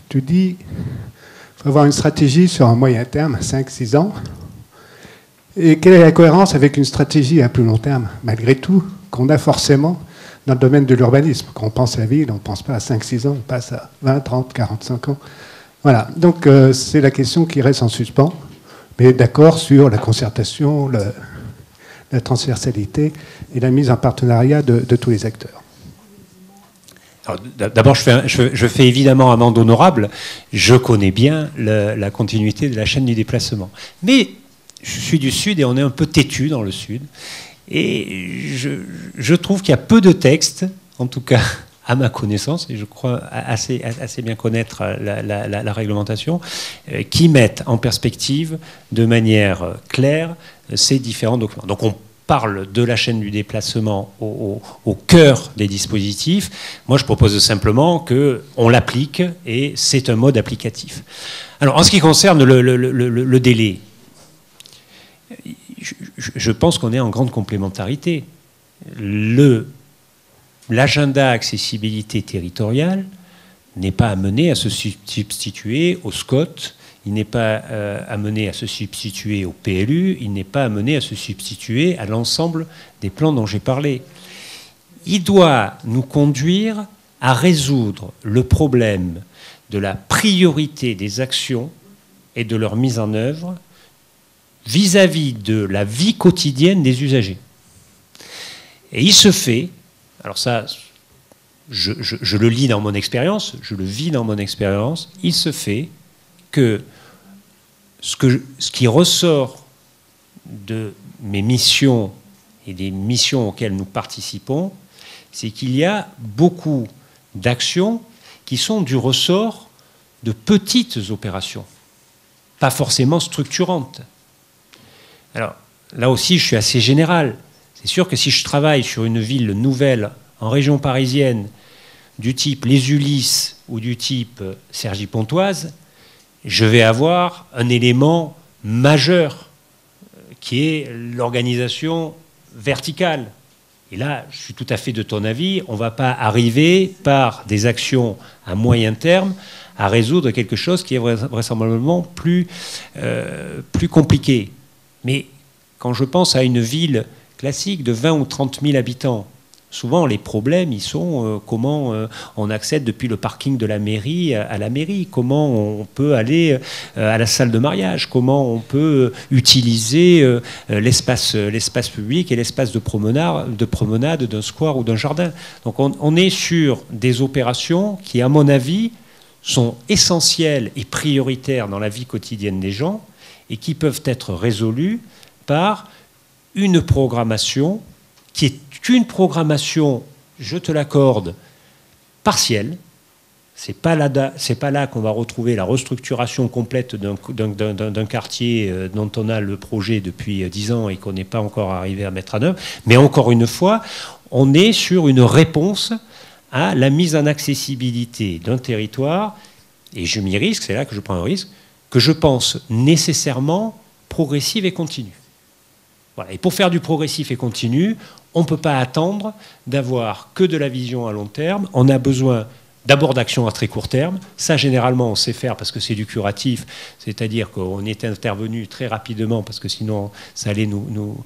tu dis qu'il faut avoir une stratégie sur un moyen terme, 5-6 ans. Et quelle est la cohérence avec une stratégie à plus long terme, malgré tout, qu'on a forcément dans le domaine de l'urbanisme? Quand on pense à la ville, on ne pense pas à 5-6 ans, on passe à 20, 30, 45 ans. Voilà, donc c'est la question qui reste en suspens, mais d'accord sur la concertation, la transversalité et la mise en partenariat de tous les acteurs. D'abord, je fais évidemment amende honorable. Je connais bien la continuité de la chaîne du déplacement. Mais je suis du Sud et on est un peu têtu dans le Sud. Et je trouve qu'il y a peu de textes, en tout cas à ma connaissance, et je crois assez bien connaître la réglementation, qui mettent en perspective de manière claire ces différents documents. Donc on parle de la chaîne du déplacement au cœur des dispositifs. Moi, je propose simplement qu'on l'applique et c'est un mode applicatif. Alors, en ce qui concerne le délai, je pense qu'on est en grande complémentarité. L'agenda accessibilité territoriale n'est pas amené à se substituer au SCOT, il n'est pas amené à se substituer au PLU, il n'est pas amené à se substituer à l'ensemble des plans dont j'ai parlé. Il doit nous conduire à résoudre le problème de la priorité des actions et de leur mise en œuvre vis-à-vis de la vie quotidienne des usagers. Et il se fait, alors ça, je le lis dans mon expérience, je le vis dans mon expérience, il se fait que ce qui ressort de mes missions et des missions auxquelles nous participons, c'est qu'il y a beaucoup d'actions qui sont du ressort de petites opérations, pas forcément structurantes. Alors, là aussi, je suis assez général. C'est sûr que si je travaille sur une ville nouvelle en région parisienne, du type Les Ulysses ou du type Cergy-Pontoise, je vais avoir un élément majeur qui est l'organisation verticale. Et là, je suis tout à fait de ton avis, on ne va pas arriver par des actions à moyen terme à résoudre quelque chose qui est vraisemblablement plus compliqué. Mais quand je pense à une ville classique de 20 ou 30 000 habitants, souvent les problèmes, ils sont comment on accède depuis le parking de la mairie à la mairie, comment on peut aller à la salle de mariage, comment on peut utiliser l'espace public et l'espace de promenade d'un square ou d'un jardin. Donc on est sur des opérations qui, à mon avis, sont essentielles et prioritaires dans la vie quotidienne des gens et qui peuvent être résolues par une programmation qui est une programmation, je te l'accorde, partielle. C'est pas là qu'on va retrouver la restructuration complète d'un quartier dont on a le projet depuis 10 ans et qu'on n'est pas encore arrivé à mettre en œuvre. Mais encore une fois, on est sur une réponse à la mise en accessibilité d'un territoire, et je m'y risque, c'est là que je prends un risque, que je pense nécessairement progressive et continue. Voilà. Et pour faire du progressif et continu, on ne peut pas attendre d'avoir que de la vision à long terme. On a besoin d'abord d'actions à très court terme. Ça, généralement, on sait faire parce que c'est du curatif, c'est-à-dire qu'on est intervenu très rapidement parce que sinon, ça allait nous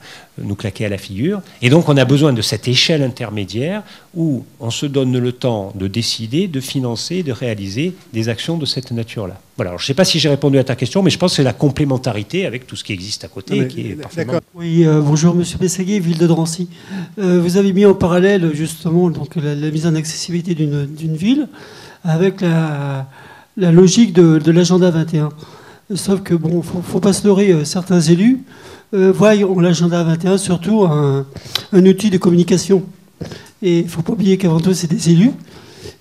claquer à la figure. Et donc, on a besoin de cette échelle intermédiaire où on se donne le temps de décider, de financer, de réaliser des actions de cette nature-là. Voilà, alors, je ne sais pas si j'ai répondu à ta question, mais je pense que c'est la complémentarité avec tout ce qui existe à côté. Qui est parfaitement... Oui, bonjour Monsieur Bességuier, ville de Drancy. Vous avez mis en parallèle justement donc, la mise en accessibilité d'une ville avec la logique de l'agenda 21. Sauf que, bon, faut pas se leurrer, certains élus voient en l'agenda 21 surtout un outil de communication. Et il ne faut pas oublier qu'avant tout, c'est des élus.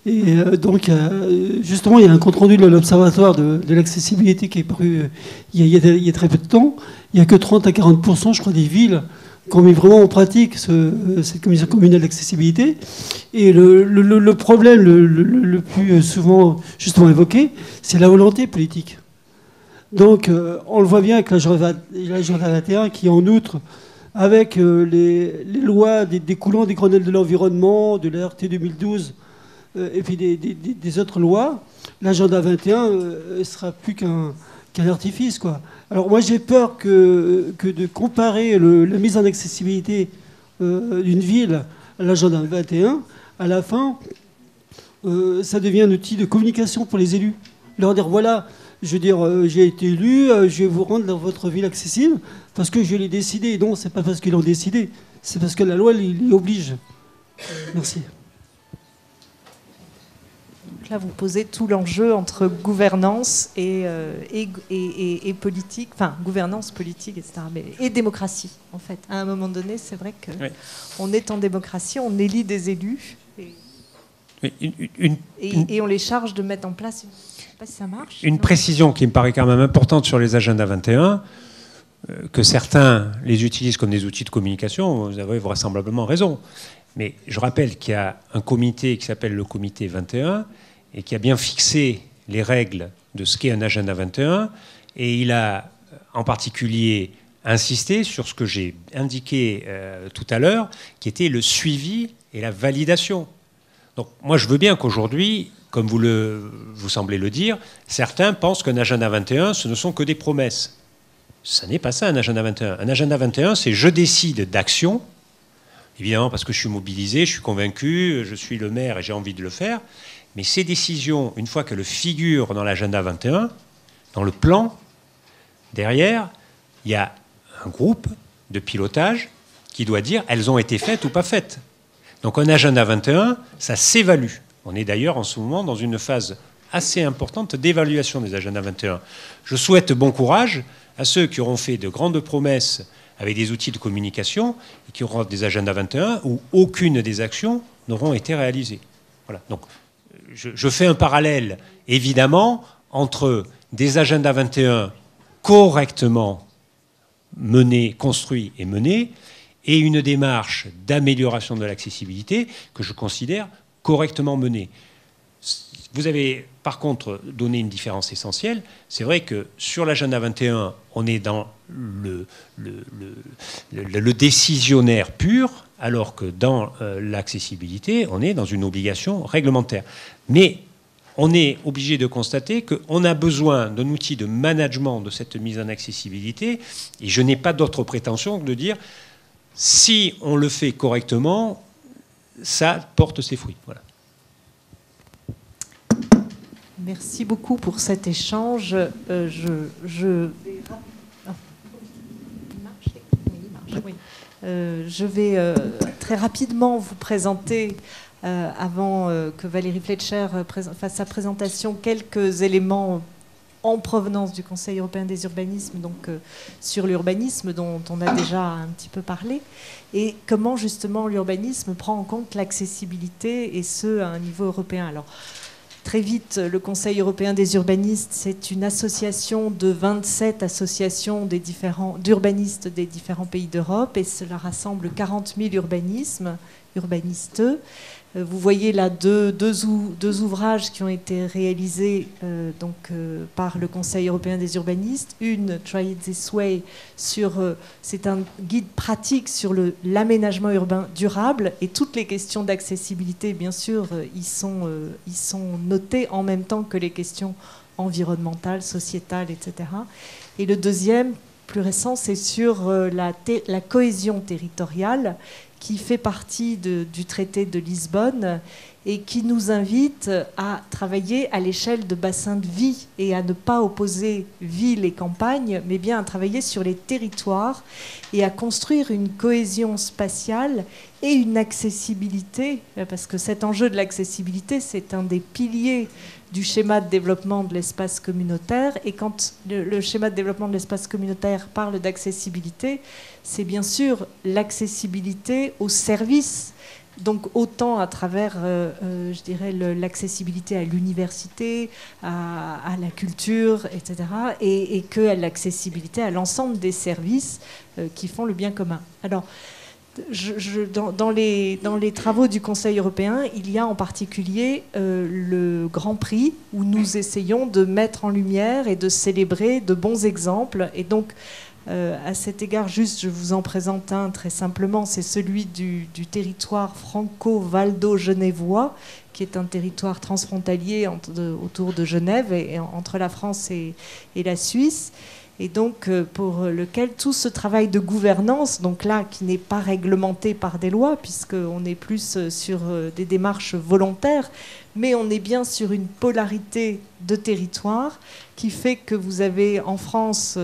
Et donc, justement, il y a un compte-rendu de l'Observatoire de l'accessibilité qui est paru il y a très peu de temps. Il n'y a que 30 à 40%, je crois, des villes qui ont mis vraiment en pratique cette commission communale d'accessibilité. Et le problème le plus souvent, justement, évoqué, c'est la volonté politique. Donc, on le voit bien avec l'agenda 21 qui, en outre, avec les lois découlant des Grenelles de l'environnement, de la RT 2012, et puis des autres lois, l'agenda 21 sera plus qu'un artifice, quoi. Alors moi j'ai peur que de comparer la mise en accessibilité d'une ville à l'agenda 21, à la fin, ça devient un outil de communication pour les élus. Leur dire voilà, je veux dire, j'ai été élu, je vais vous rendre dans votre ville accessible parce que je l'ai décidé. Non, c'est pas parce qu'ils l'ont décidé, c'est parce que la loi l'y oblige. Merci. Là, vous posez tout l'enjeu entre gouvernance et politique, enfin gouvernance, politique, etc., et démocratie, en fait. À un moment donné, c'est vrai qu'on est en démocratie, on élit des élus et on les charge de mettre en place. Je ne sais pas si ça marche. Une précision qui me paraît quand même importante sur les agendas 21, que certains les utilisent comme des outils de communication, vous avez vraisemblablement raison. Mais je rappelle qu'il y a un comité qui s'appelle le comité 21 et qui a bien fixé les règles de ce qu'est un agenda 21. Et il a en particulier insisté sur ce que j'ai indiqué tout à l'heure, qui était le suivi et la validation. Donc moi, je veux bien qu'aujourd'hui, comme vous semblez le dire, certains pensent qu'un agenda 21, ce ne sont que des promesses. Ça n'est pas ça, un agenda 21. Un agenda 21, c'est je décide d'action, évidemment parce que je suis mobilisé, je suis convaincu, je suis le maire et j'ai envie de le faire. Mais ces décisions, une fois qu'elles figurent dans l'agenda 21, dans le plan, derrière, il y a un groupe de pilotage qui doit dire elles ont été faites ou pas faites. Donc un agenda 21, ça s'évalue. On est d'ailleurs en ce moment dans une phase assez importante d'évaluation des agendas 21. Je souhaite bon courage à ceux qui auront fait de grandes promesses avec des outils de communication et qui auront des agendas 21 où aucune des actions n'auront été réalisées. Voilà. Donc, je fais un parallèle, évidemment, entre des agendas 21 correctement menés, construits et menés, et une démarche d'amélioration de l'accessibilité que je considère correctement menée. Vous avez, par contre, donné une différence essentielle. C'est vrai que sur l'agenda 21, on est dans le décisionnaire pur, alors que dans l'accessibilité, on est dans une obligation réglementaire. Mais on est obligé de constater qu'on a besoin d'un outil de management de cette mise en accessibilité, et je n'ai pas d'autre prétention que de dire, si on le fait correctement, ça porte ses fruits. Voilà. Merci beaucoup pour cet échange. Je vais très rapidement vous présenter, avant que Valérie Fletcher fasse sa présentation, quelques éléments en provenance du Conseil européen des urbanismes, donc sur l'urbanisme dont on a déjà un petit peu parlé, et comment justement l'urbanisme prend en compte l'accessibilité, et ce, à un niveau européen. Alors, très vite, le Conseil européen des urbanistes, c'est une association de 27 associations d'urbanistes des différents pays d'Europe, et cela rassemble 40 000 urbanistes. Vous voyez là deux ouvrages qui ont été réalisés par le Conseil européen des urbanistes. Une, Try It This Way, c'est un guide pratique sur l'aménagement urbain durable, et toutes les questions d'accessibilité, bien sûr, y sont notées en même temps que les questions environnementales, sociétales, etc. Et le deuxième, plus récent, c'est sur la cohésion territoriale, qui fait partie du traité de Lisbonne et qui nous invite à travailler à l'échelle de bassins de vie et à ne pas opposer ville et campagne, mais bien à travailler sur les territoires et à construire une cohésion spatiale et une accessibilité, parce que cet enjeu de l'accessibilité, c'est un des piliers du schéma de développement de l'espace communautaire. Et quand le schéma de développement de l'espace communautaire parle d'accessibilité, c'est bien sûr l'accessibilité aux services. Donc autant à travers, je dirais, l'accessibilité à l'université, à la culture, etc., et que à l'accessibilité à l'ensemble des services qui font le bien commun. Alors, dans les travaux du Conseil européen, il y a en particulier le Grand Prix, où nous essayons de mettre en lumière et de célébrer de bons exemples. Et donc, à cet égard, juste, je vous en présente un très simplement, c'est celui du territoire franco-valdo-genevois, qui est un territoire transfrontalier autour de Genève, et entre la France et la Suisse. Et donc, pour lequel tout ce travail de gouvernance, donc là, qui n'est pas réglementé par des lois, puisqu'on est plus sur des démarches volontaires, mais on est bien sur une polarité de territoire qui fait que vous avez en France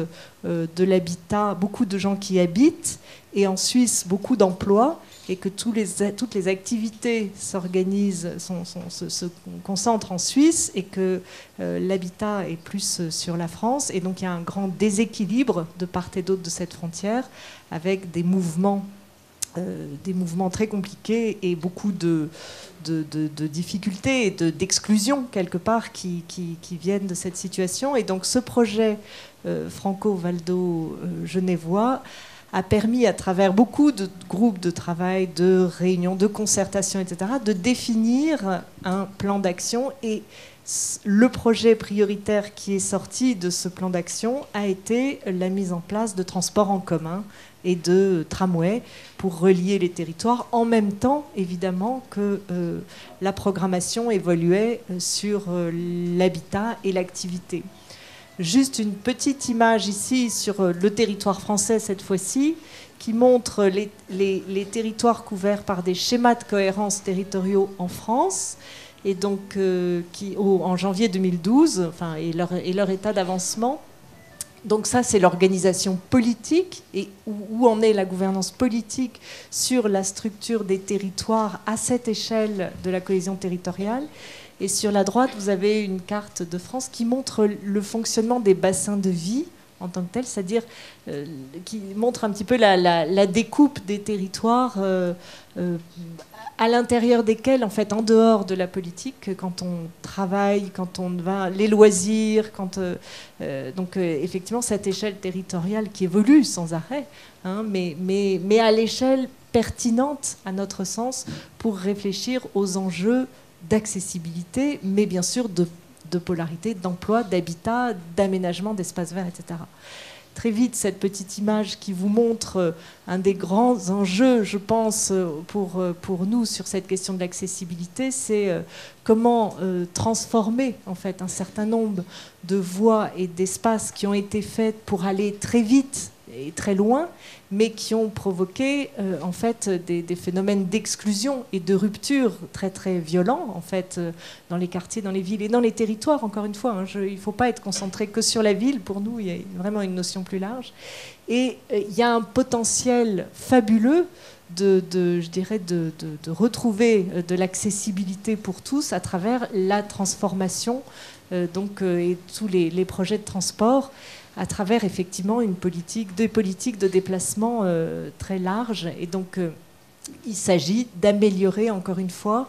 de l'habitat, beaucoup de gens qui habitent, et en Suisse, beaucoup d'emplois, et que toutes les activités s'organisent, se concentrent en Suisse, et que l'habitat est plus sur la France. Et donc il y a un grand déséquilibre de part et d'autre de cette frontière, avec des mouvements très compliqués et beaucoup de difficultés et d'exclusion, quelque part, qui viennent de cette situation. Et donc ce projet franco-valdo-genevois a permis, à travers beaucoup de groupes de travail, de réunions, de concertations, etc., de définir un plan d'action. Et le projet prioritaire qui est sorti de ce plan d'action a été la mise en place de transports en commun et de tramways pour relier les territoires, en même temps, évidemment, que la programmation évoluait sur l'habitat et l'activité. Juste une petite image ici sur le territoire français cette fois-ci, qui montre les territoires couverts par des schémas de cohérence territoriaux en France, et donc en janvier 2012, et leur état d'avancement. Donc ça, c'est l'organisation politique et où en est la gouvernance politique sur la structure des territoires à cette échelle de la cohésion territoriale. Et sur la droite, vous avez une carte de France qui montre le fonctionnement des bassins de vie en tant que tel, c'est-à-dire qui montre un petit peu la découpe des territoires à l'intérieur desquels, en fait, en dehors de la politique, quand on travaille, quand on va, les loisirs, donc effectivement cette échelle territoriale qui évolue sans arrêt, hein, mais à l'échelle pertinente, à notre sens, pour réfléchir aux enjeux d'accessibilité, mais bien sûr de polarité, d'emploi, d'habitat, d'aménagement d'espaces verts, etc. Très vite, cette petite image qui vous montre un des grands enjeux, je pense, pour nous sur cette question de l'accessibilité, c'est comment transformer en fait un certain nombre de voies et d'espaces qui ont été faits pour aller très vite et très loin, mais qui ont provoqué en fait des phénomènes d'exclusion et de rupture très très violents en fait dans les quartiers, dans les villes et dans les territoires. Encore une fois, hein, il ne faut pas être concentré que sur la ville. Pour nous, il y a vraiment une notion plus large. Et il y a un potentiel fabuleux je dirais de retrouver de l'accessibilité pour tous à travers la transformation et tous les projets de transport, à travers effectivement des politiques de déplacement très larges. Et donc il s'agit d'améliorer, encore une fois,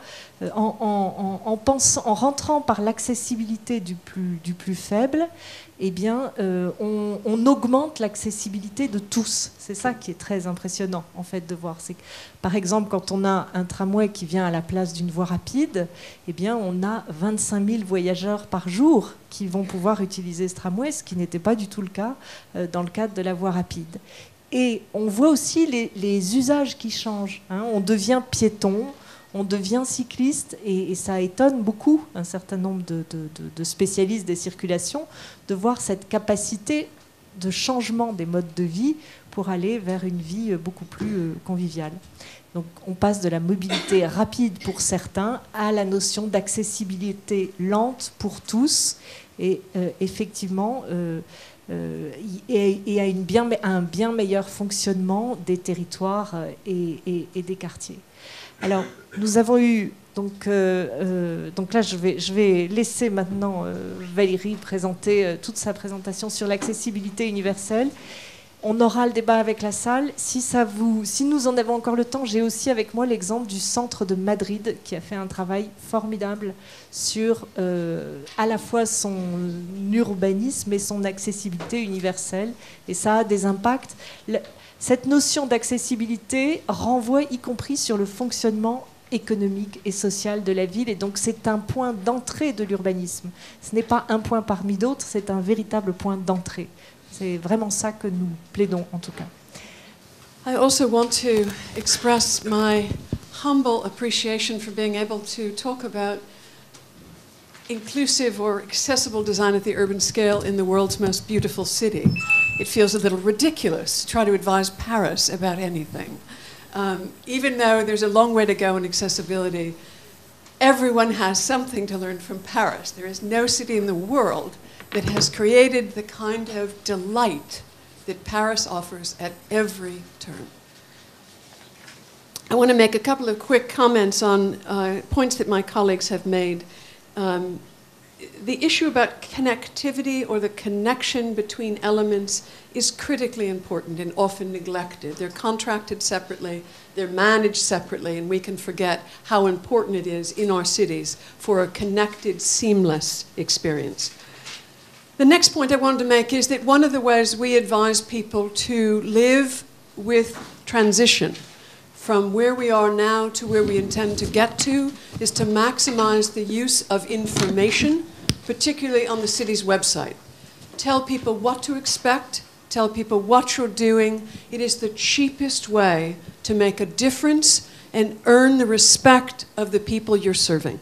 en rentrant par l'accessibilité du plus faible, eh bien, on augmente l'accessibilité de tous. C'est ça qui est très impressionnant, en fait, de voir. C'est que, par exemple, quand on a un tramway qui vient à la place d'une voie rapide, eh bien, on a 25 000 voyageurs par jour qui vont pouvoir utiliser ce tramway, ce qui n'était pas du tout le cas dans le cadre de la voie rapide. Et on voit aussi les usages qui changent, hein. On devient piéton, on devient cycliste, et ça étonne beaucoup un certain nombre de spécialistes des circulations de voir cette capacité de changement des modes de vie pour aller vers une vie beaucoup plus conviviale. Donc on passe de la mobilité rapide pour certains à la notion d'accessibilité lente pour tous et effectivement et à un bien meilleur fonctionnement des territoires et des quartiers. Alors nous avons eu donc là je vais laisser maintenant Valérie présenter toute sa présentation sur l'accessibilité universelle. On aura le débat avec la salle. Si nous en avons encore le temps, j'ai aussi avec moi l'exemple du centre de Madrid qui a fait un travail formidable sur à la fois son urbanisme et son accessibilité universelle. Et ça a des impacts. Cette notion d'accessibilité renvoie y compris sur le fonctionnement économique et social de la ville. Et donc c'est un point d'entrée de l'urbanisme. Ce n'est pas un point parmi d'autres, c'est un véritable point d'entrée. C'est vraiment ça que nous plaidons, en tout cas. I also want to express my humble appreciation for being able to talk about inclusive or accessible design at the urban scale in the world's most beautiful city. It feels a little ridiculous to try to advise Paris about anything. Even though there's a long way to go in accessibility, everyone has something to learn from Paris. There is no city in the world that has created the kind of delight that Paris offers at every turn. I want to make a couple of quick comments on points that my colleagues have made. The issue about connectivity or the connection between elements is critically important and often neglected. They're contracted separately, they're managed separately, and we can forget how important it is in our cities for a connected, seamless experience. The next point I wanted to make is that one of the ways we advise people to live with transition from where we are now to where we intend to get to is to maximize the use of information, particularly on the city's website. Tell people what to expect, tell people what you're doing. It is the cheapest way to make a difference and earn the respect of the people you're serving.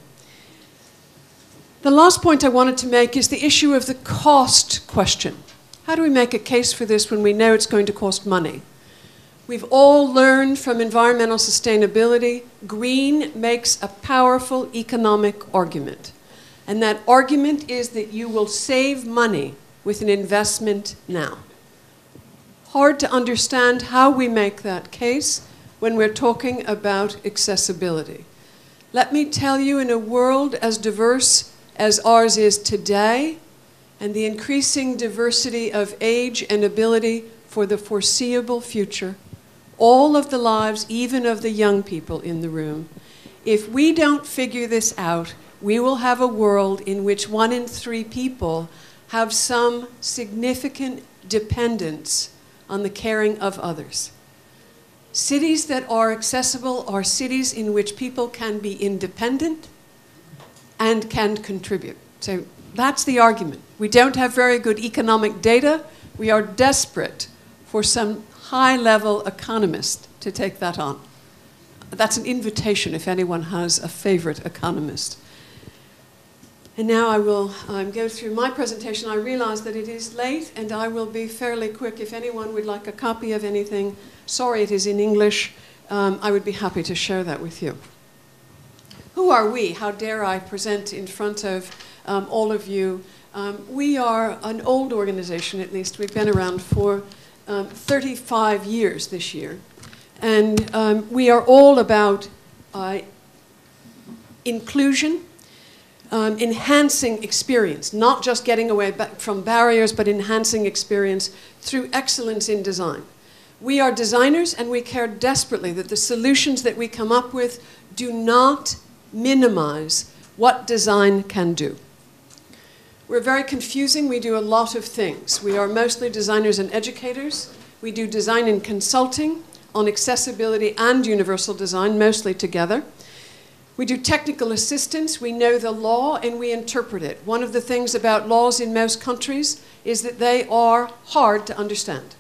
The last point I wanted to make is the issue of the cost question. How do we make a case for this when we know it's going to cost money? We've all learned from environmental sustainability, green makes a powerful economic argument. And that argument is that you will save money with an investment now. Hard to understand how we make that case when we're talking about accessibility. Let me tell you, in a world as diverse as ours is today, and the increasing diversity of age and ability for the foreseeable future, all of the lives, even of the young people in the room, if we don't figure this out, we will have a world in which 1 in 3 people have some significant dependence on the caring of others. Cities that are accessible are cities in which people can be independent and can contribute. So that's the argument. We don't have very good economic data. We are desperate for some high-level economist to take that on. That's an invitation if anyone has a favorite economist. And now I will go through my presentation. I realize that it is late, and I will be fairly quick. If anyone would like a copy of anything, sorry it is in English, I would be happy to share that with you. Who are we? How dare I present in front of all of you? We are an old organization, at least. We've been around for 35 years this year. And we are all about inclusion, enhancing experience, not just getting away from barriers, but enhancing experience through excellence in design. We are designers, and we care desperately that the solutions that we come up with do not minimize what design can do. We're very confusing. We do a lot of things. We are mostly designers and educators. We do design and consulting on accessibility and universal design, mostly together. We do technical assistance. We know the law and we interpret it. One of the things about laws in most countries is that they are hard to understand,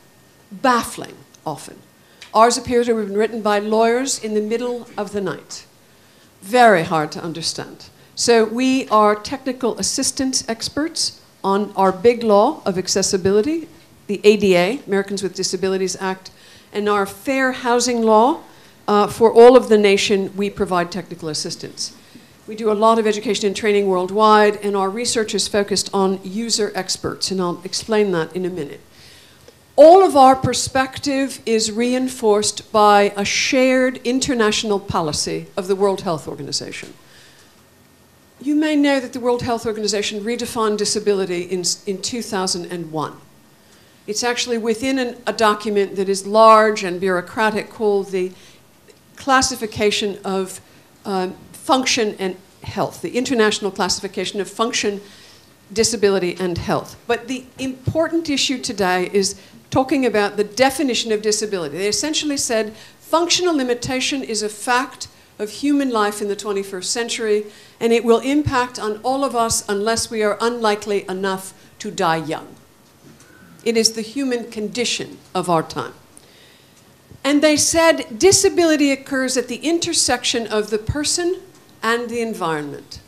baffling often. Ours appear to have been written by lawyers in the middle of the night. Very hard to understand. So we are technical assistance experts on our big law of accessibility, the ADA, Americans with Disabilities Act, and our fair housing law. For all of the nation, we provide technical assistance. We do a lot of education and training worldwide, and our research is focused on user experts, and I'll explain that in a minute. All of our perspective is reinforced by a shared international policy of the World Health Organization. You may know that the World Health Organization redefined disability in 2001. It's actually within a document that is large and bureaucratic called the Classification of Function and Health, the International Classification of Function, Disability, and Health. But the important issue today is talking about the definition of disability. They essentially said functional limitation is a fact of human life in the 21st century, and it will impact on all of us unless we are unlikely enough to die young. It is the human condition of our time. And they said disability occurs at the intersection of the person and the environment.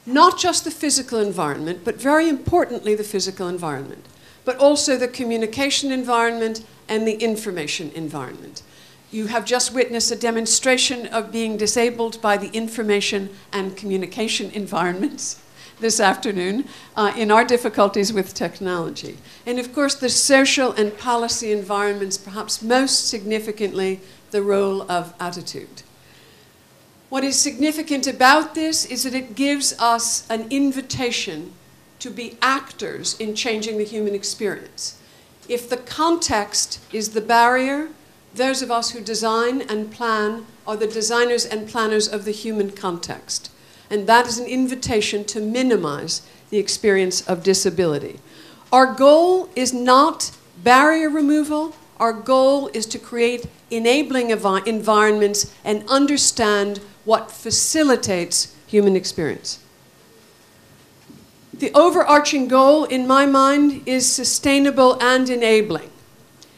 Not just the physical environment, but very importantly the physical environment, but also the communication environment and the information environment. You have just witnessed a demonstration of being disabled by the information and communication environments this afternoon in our difficulties with technology. And of course, the social and policy environments, perhaps most significantly, the role of attitude. What is significant about this is that it gives us an invitation to be actors in changing the human experience. If the context is the barrier, those of us who design and plan are the designers and planners of the human context. And that is an invitation to minimize the experience of disability. Our goal is not barrier removal. Our goal is to create enabling environments and understand what facilitates human experience. The overarching goal, in my mind, is sustainable and enabling.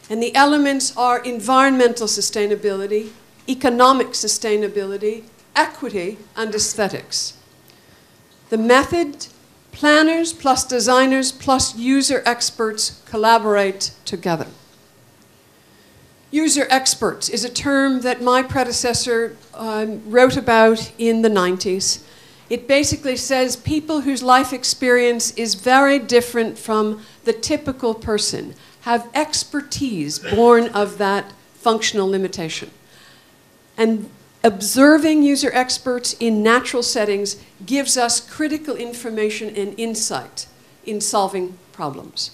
And the elements are environmental sustainability, economic sustainability, equity, and aesthetics. The method, planners plus designers plus user experts collaborate together. User experts is a term that my predecessor wrote about in the 90s. It basically says people whose life experience is very different from the typical person have expertise born of that functional limitation. And observing user experts in natural settings gives us critical information and insight in solving problems.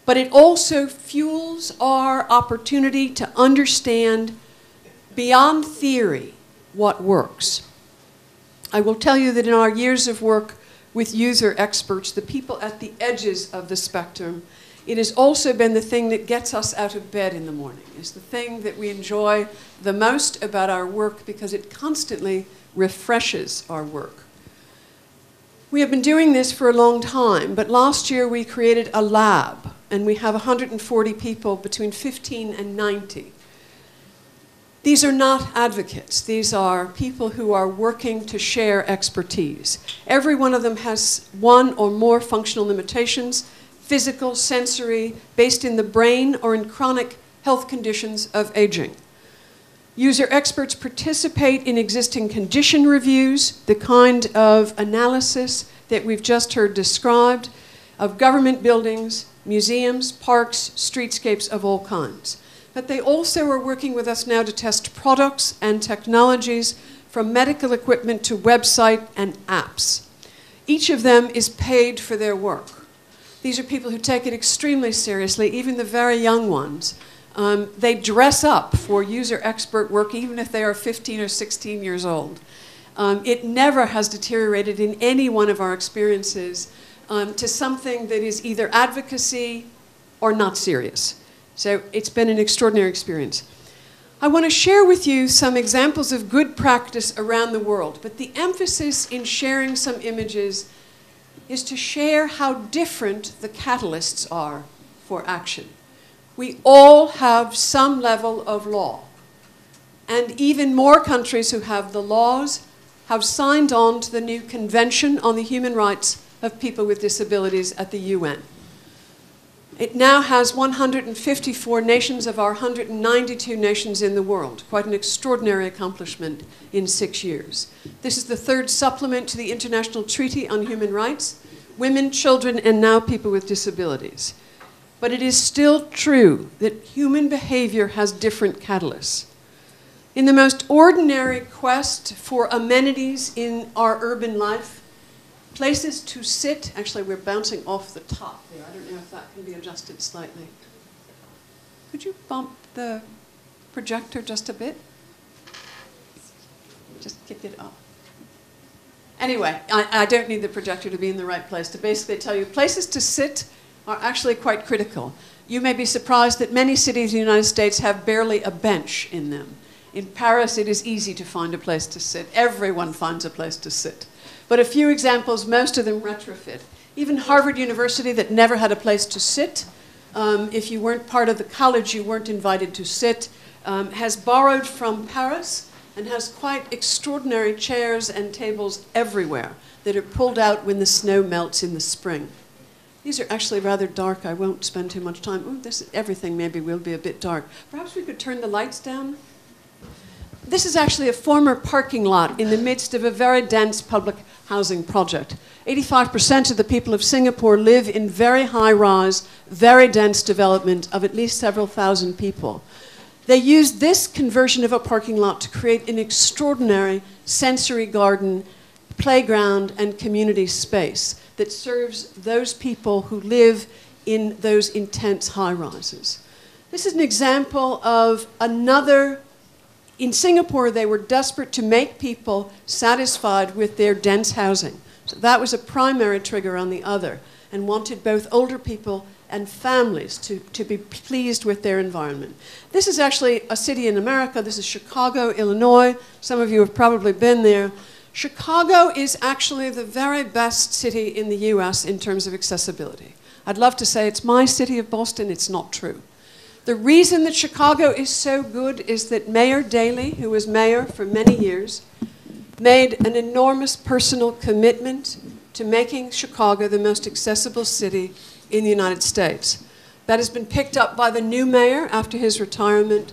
But it also fuels our opportunity to understand beyond theory what works. I will tell you that in our years of work with user experts, the people at the edges of the spectrum, it has also been the thing that gets us out of bed in the morning. It's the thing that we enjoy the most about our work because it constantly refreshes our work. We have been doing this for a long time, but last year we created a lab, and we have 140 people between 15 and 90. These are not advocates. These are people who are working to share expertise. Every one of them has one or more functional limitations, physical, sensory, based in the brain or in chronic health conditions of aging. User experts participate in existing condition reviews, the kind of analysis that we've just heard described, of government buildings, museums, parks, streetscapes of all kinds. But they also are working with us now to test products and technologies from medical equipment to website and apps. Each of them is paid for their work. These are people who take it extremely seriously, even the very young ones. They dress up for user expert work, even if they are 15 or 16 years old. It never has deteriorated in any one of our experiences to something that is either advocacy or not serious. So it's been an extraordinary experience. I want to share with you some examples of good practice around the world, but the emphasis in sharing some images is to share how different the catalysts are for action. We all have some level of law, and even more countries who have the laws have signed on to the new Convention on the Human Rights of People with Disabilities at the UN. It now has 154 nations of our 192 nations in the world. Quite an extraordinary accomplishment in 6 years. This is the third supplement to the International Treaty on Human Rights, women, children, and now people with disabilities. But it is still true that human behavior has different catalysts. In the most ordinary quest for amenities in our urban life, places to sit, actually we're bouncing off the top there. I don't know if that can be adjusted slightly. Could you bump the projector just a bit? Just kick it up. Anyway, I don't need the projector to be in the right place to basically tell you places to sit are actually quite critical. You may be surprised that many cities in the United States have barely a bench in them. In Paris, it is easy to find a place to sit. Everyone finds a place to sit. But a few examples, most of them retrofit. Even Harvard University, that never had a place to sit, if you weren't part of the college, you weren't invited to sit, has borrowed from Paris and has quite extraordinary chairs and tables everywhere that are pulled out when the snow melts in the spring. These are actually rather dark. I won't spend too much time. Ooh, everything maybe will be a bit dark. Perhaps we could turn the lights down. This is actually a former parking lot in the midst of a very dense public housing project. 85% of the people of Singapore live in very high-rise, very dense development of at least several thousand people. They used this conversion of a parking lot to create an extraordinary sensory garden, playground, and community space that serves those people who live in those intense high-rises. This is an example of another. In Singapore, they were desperate to make people satisfied with their dense housing. So that was a primary trigger on the other, and wanted both older people and families to be pleased with their environment. This is actually a city in America. This is Chicago, Illinois. Some of you have probably been there. Chicago is actually the very best city in the US in terms of accessibility. I'd love to say it's my city of Boston. It's not true. The reason that Chicago is so good is that Mayor Daley, who was mayor for many years, made an enormous personal commitment to making Chicago the most accessible city in the United States. That has been picked up by the new mayor after his retirement.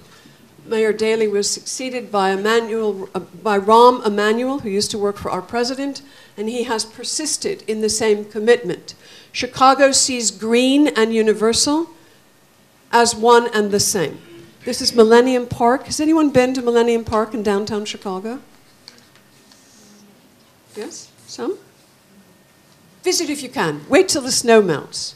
Mayor Daley was succeeded by Rahm Emanuel, who used to work for our president, and he has persisted in the same commitment. Chicago sees green and universal as one and the same. This is Millennium Park. Has anyone been to Millennium Park in downtown Chicago? Yes? Some? Visit if you can. Wait till the snow melts.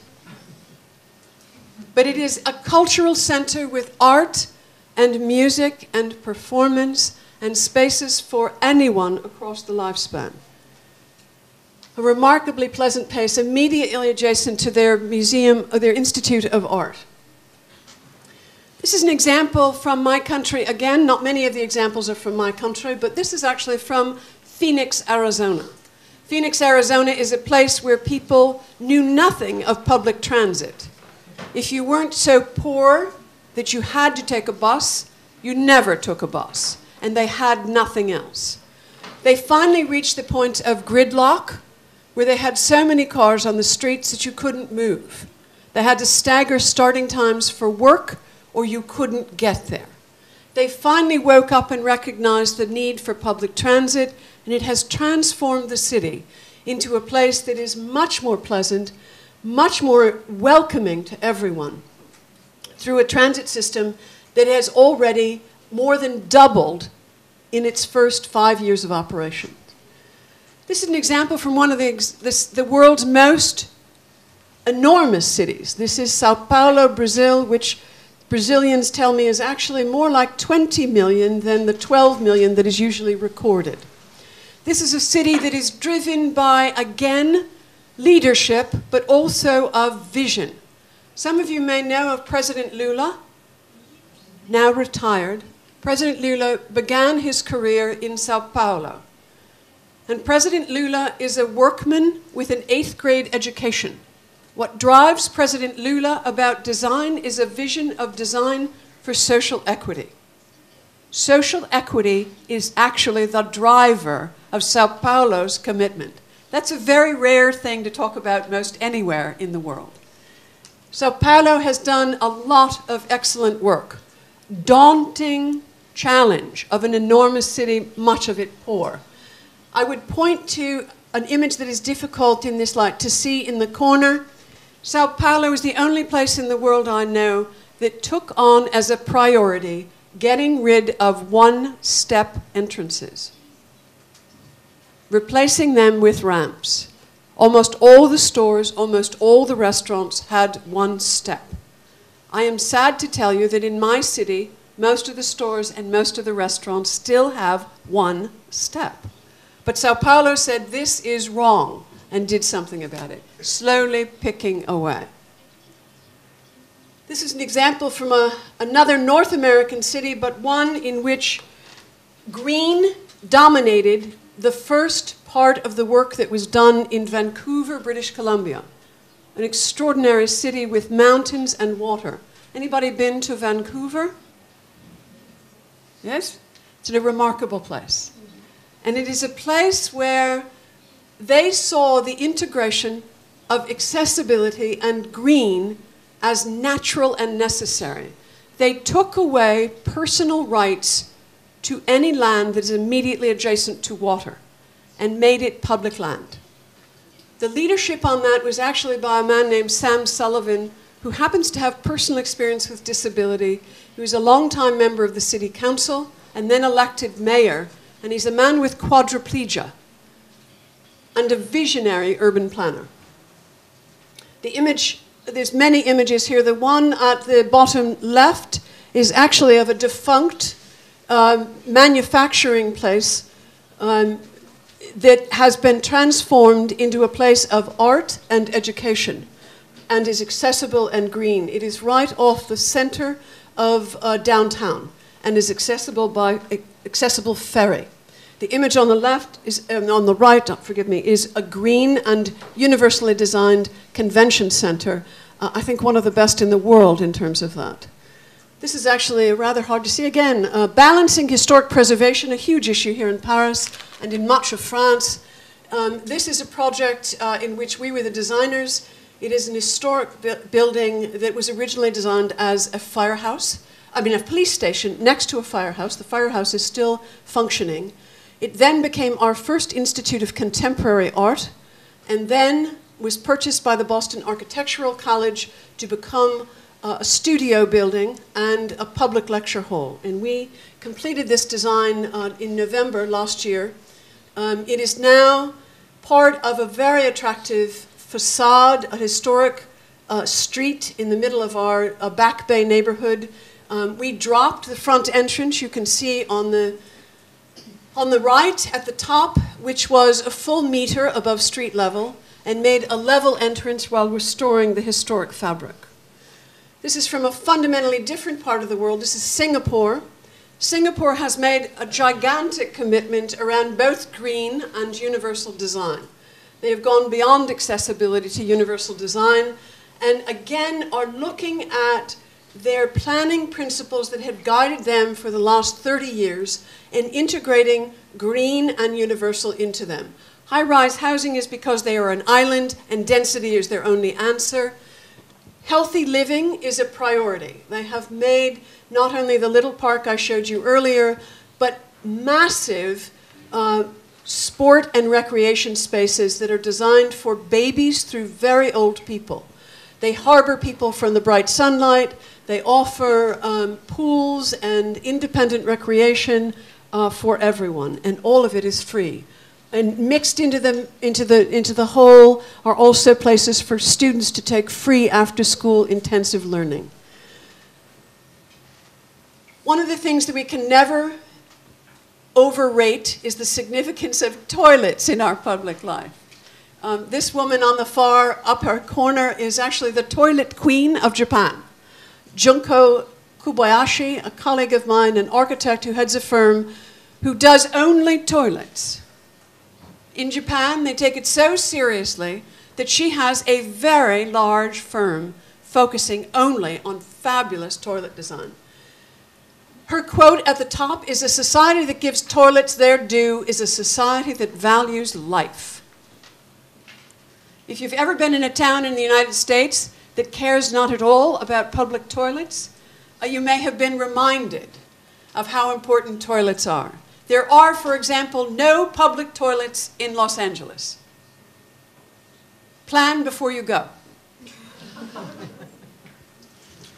But it is a cultural center with art and music and performance and spaces for anyone across the lifespan. A remarkably pleasant place immediately adjacent to their museum, or their Institute of Art. This is an example from my country. Again, not many of the examples are from my country, but this is actually from Phoenix, Arizona. Phoenix, Arizona is a place where people knew nothing of public transit. If you weren't so poor that you had to take a bus, you never took a bus, and they had nothing else. They finally reached the point of gridlock, where they had so many cars on the streets that you couldn't move. They had to stagger starting times for work, or you couldn't get there. They finally woke up and recognized the need for public transit, and it has transformed the city into a place that is much more pleasant, much more welcoming to everyone, through a transit system that has already more than doubled in its first 5 years of operation. This is an example from one of the world's most enormous cities. This is Sao Paulo, Brazil, which Brazilians tell me is actually more like 20 million than the 12 million that is usually recorded. This is a city that is driven by, again, leadership, but also of vision. Some of you may know of President Lula, now retired. President Lula began his career in Sao Paulo. And President Lula is a workman with an 8th grade education. What drives President Lula about design is a vision of design for social equity. Social equity is actually the driver of Sao Paulo's commitment. That's a very rare thing to talk about most anywhere in the world. Sao Paulo has done a lot of excellent work. Daunting challenge of an enormous city, much of it poor. I would point to an image that is difficult in this light to see in the corner. Sao Paulo is the only place in the world I know that took on as a priority getting rid of one-step entrances, replacing them with ramps. Almost all the stores, almost all the restaurants had one step. I am sad to tell you that in my city, most of the stores and most of the restaurants still have one step. But Sao Paulo said this is wrong and did something about it, slowly picking away. This is an example from another North American city, but one in which green dominated the first part of the work that was done in Vancouver, British Columbia, an extraordinary city with mountains and water. Anybody been to Vancouver? Yes? It's a remarkable place. And it is a place where they saw the integration of accessibility and green as natural and necessary. They took away personal rights to any land that is immediately adjacent to water and made it public land. The leadership on that was actually by a man named Sam Sullivan, who happens to have personal experience with disability. He was a longtime member of the city council and then elected mayor, and he's a man with quadriplegia and a visionary urban planner. The image, there's many images here. The one at the bottom left is actually of a defunct manufacturing place that has been transformed into a place of art and education and is accessible and green. It is right off the center of downtown and is accessible by accessible ferry. The image on the left is, on the right, forgive me, is a green and universally designed convention center. I think one of the best in the world in terms of that. This is actually rather hard to see. Again, balancing historic preservation, a huge issue here in Paris and in much of France. This is a project in which we were the designers. It is an historic building that was originally designed as a firehouse. I mean, a police station next to a firehouse. The firehouse is still functioning. It then became our first institute of contemporary art, and then was purchased by the Boston Architectural College to become a studio building and a public lecture hall. And we completed this design in November last year. It is now part of a very attractive facade, a historic street in the middle of our Back Bay neighborhood. We dropped the front entrance, you can see on the right at the top, which was a full meter above street level, and made a level entrance while restoring the historic fabric. This is from a fundamentally different part of the world. This is Singapore. Singapore has made a gigantic commitment around both green and universal design. They have gone beyond accessibility to universal design, and again are looking at their planning principles that have guided them for the last 30 years and integrating green and universal into them. High-rise housing is because they are an island and density is their only answer. Healthy living is a priority. They have made not only the little park I showed you earlier, but massive sport and recreation spaces that are designed for babies through very old people. They harbor people from the bright sunlight. They offer pools and independent recreation for everyone, and all of it is free. And mixed into the whole are also places for students to take free after-school intensive learning. One of the things that we can never overrate is the significance of toilets in our public life. This woman on the far upper corner is actually the toilet queen of Japan. Junko Kobayashi, a colleague of mine, an architect who heads a firm who does only toilets. In Japan, they take it so seriously that she has a very large firm focusing only on fabulous toilet design. Her quote at the top is, "A society that gives toilets their due is a society that values life." If you've ever been in a town in the United States that cares not at all about public toilets, you may have been reminded of how important toilets are. There are, for example, no public toilets in Los Angeles. Plan before you go.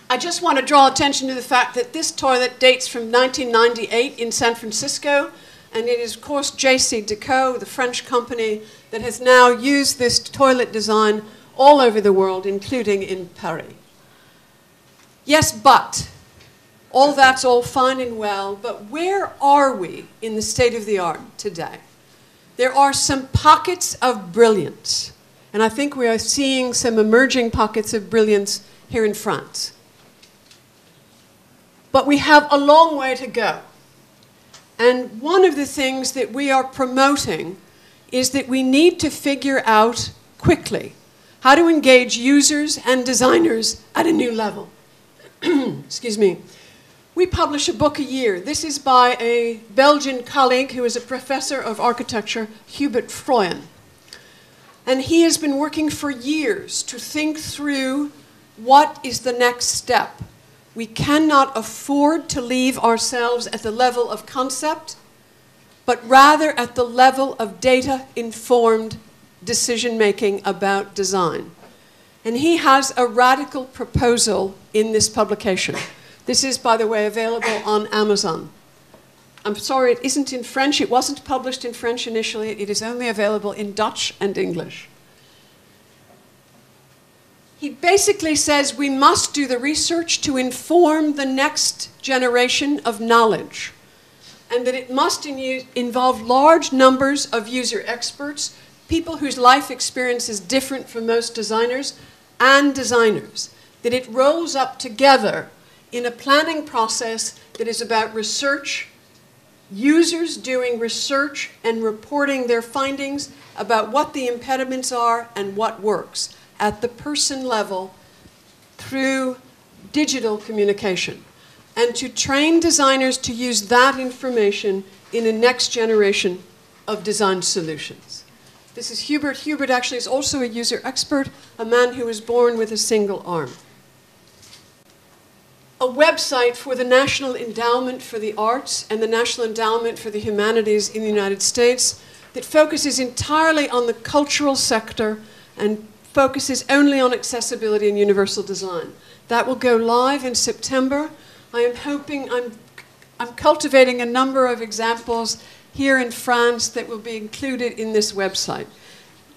I just want to draw attention to the fact that this toilet dates from 1998 in San Francisco, and it is, of course, JCDecaux, the French company that has now used this toilet design all over the world, including in Paris. Yes, but all that's all fine and well, but where are we in the state of the art today? There are some pockets of brilliance, and I think we are seeing some emerging pockets of brilliance here in France. But we have a long way to go. And one of the things that we are promoting is that we need to figure out quickly how to engage users and designers at a new level. Excuse me. We publish a book a year. This is by a Belgian colleague who is a professor of architecture, Hubert Freuen. And he has been working for years to think through what is the next step. We cannot afford to leave ourselves at the level of concept, but rather at the level of data-informed decision-making about design. And he has a radical proposal in this publication. This is, by the way, available on Amazon. I'm sorry, it isn't in French. It wasn't published in French initially. It is only available in Dutch and English. He basically says we must do the research to inform the next generation of knowledge, and that it must involve large numbers of user experts, people whose life experience is different from most designers, and designers, that it rolls up together in a planning process that is about research, users doing research and reporting their findings about what the impediments are and what works at the person level through digital communication, and to train designers to use that information in a next generation of design solutions. This is Hubert. Hubert actually is also a user expert, a man who was born with a single arm. A website for the National Endowment for the Arts and the National Endowment for the Humanities in the United States that focuses entirely on the cultural sector and focuses only on accessibility and universal design. That will go live in September. I am hoping, I'm cultivating a number of examples here in France that will be included in this website.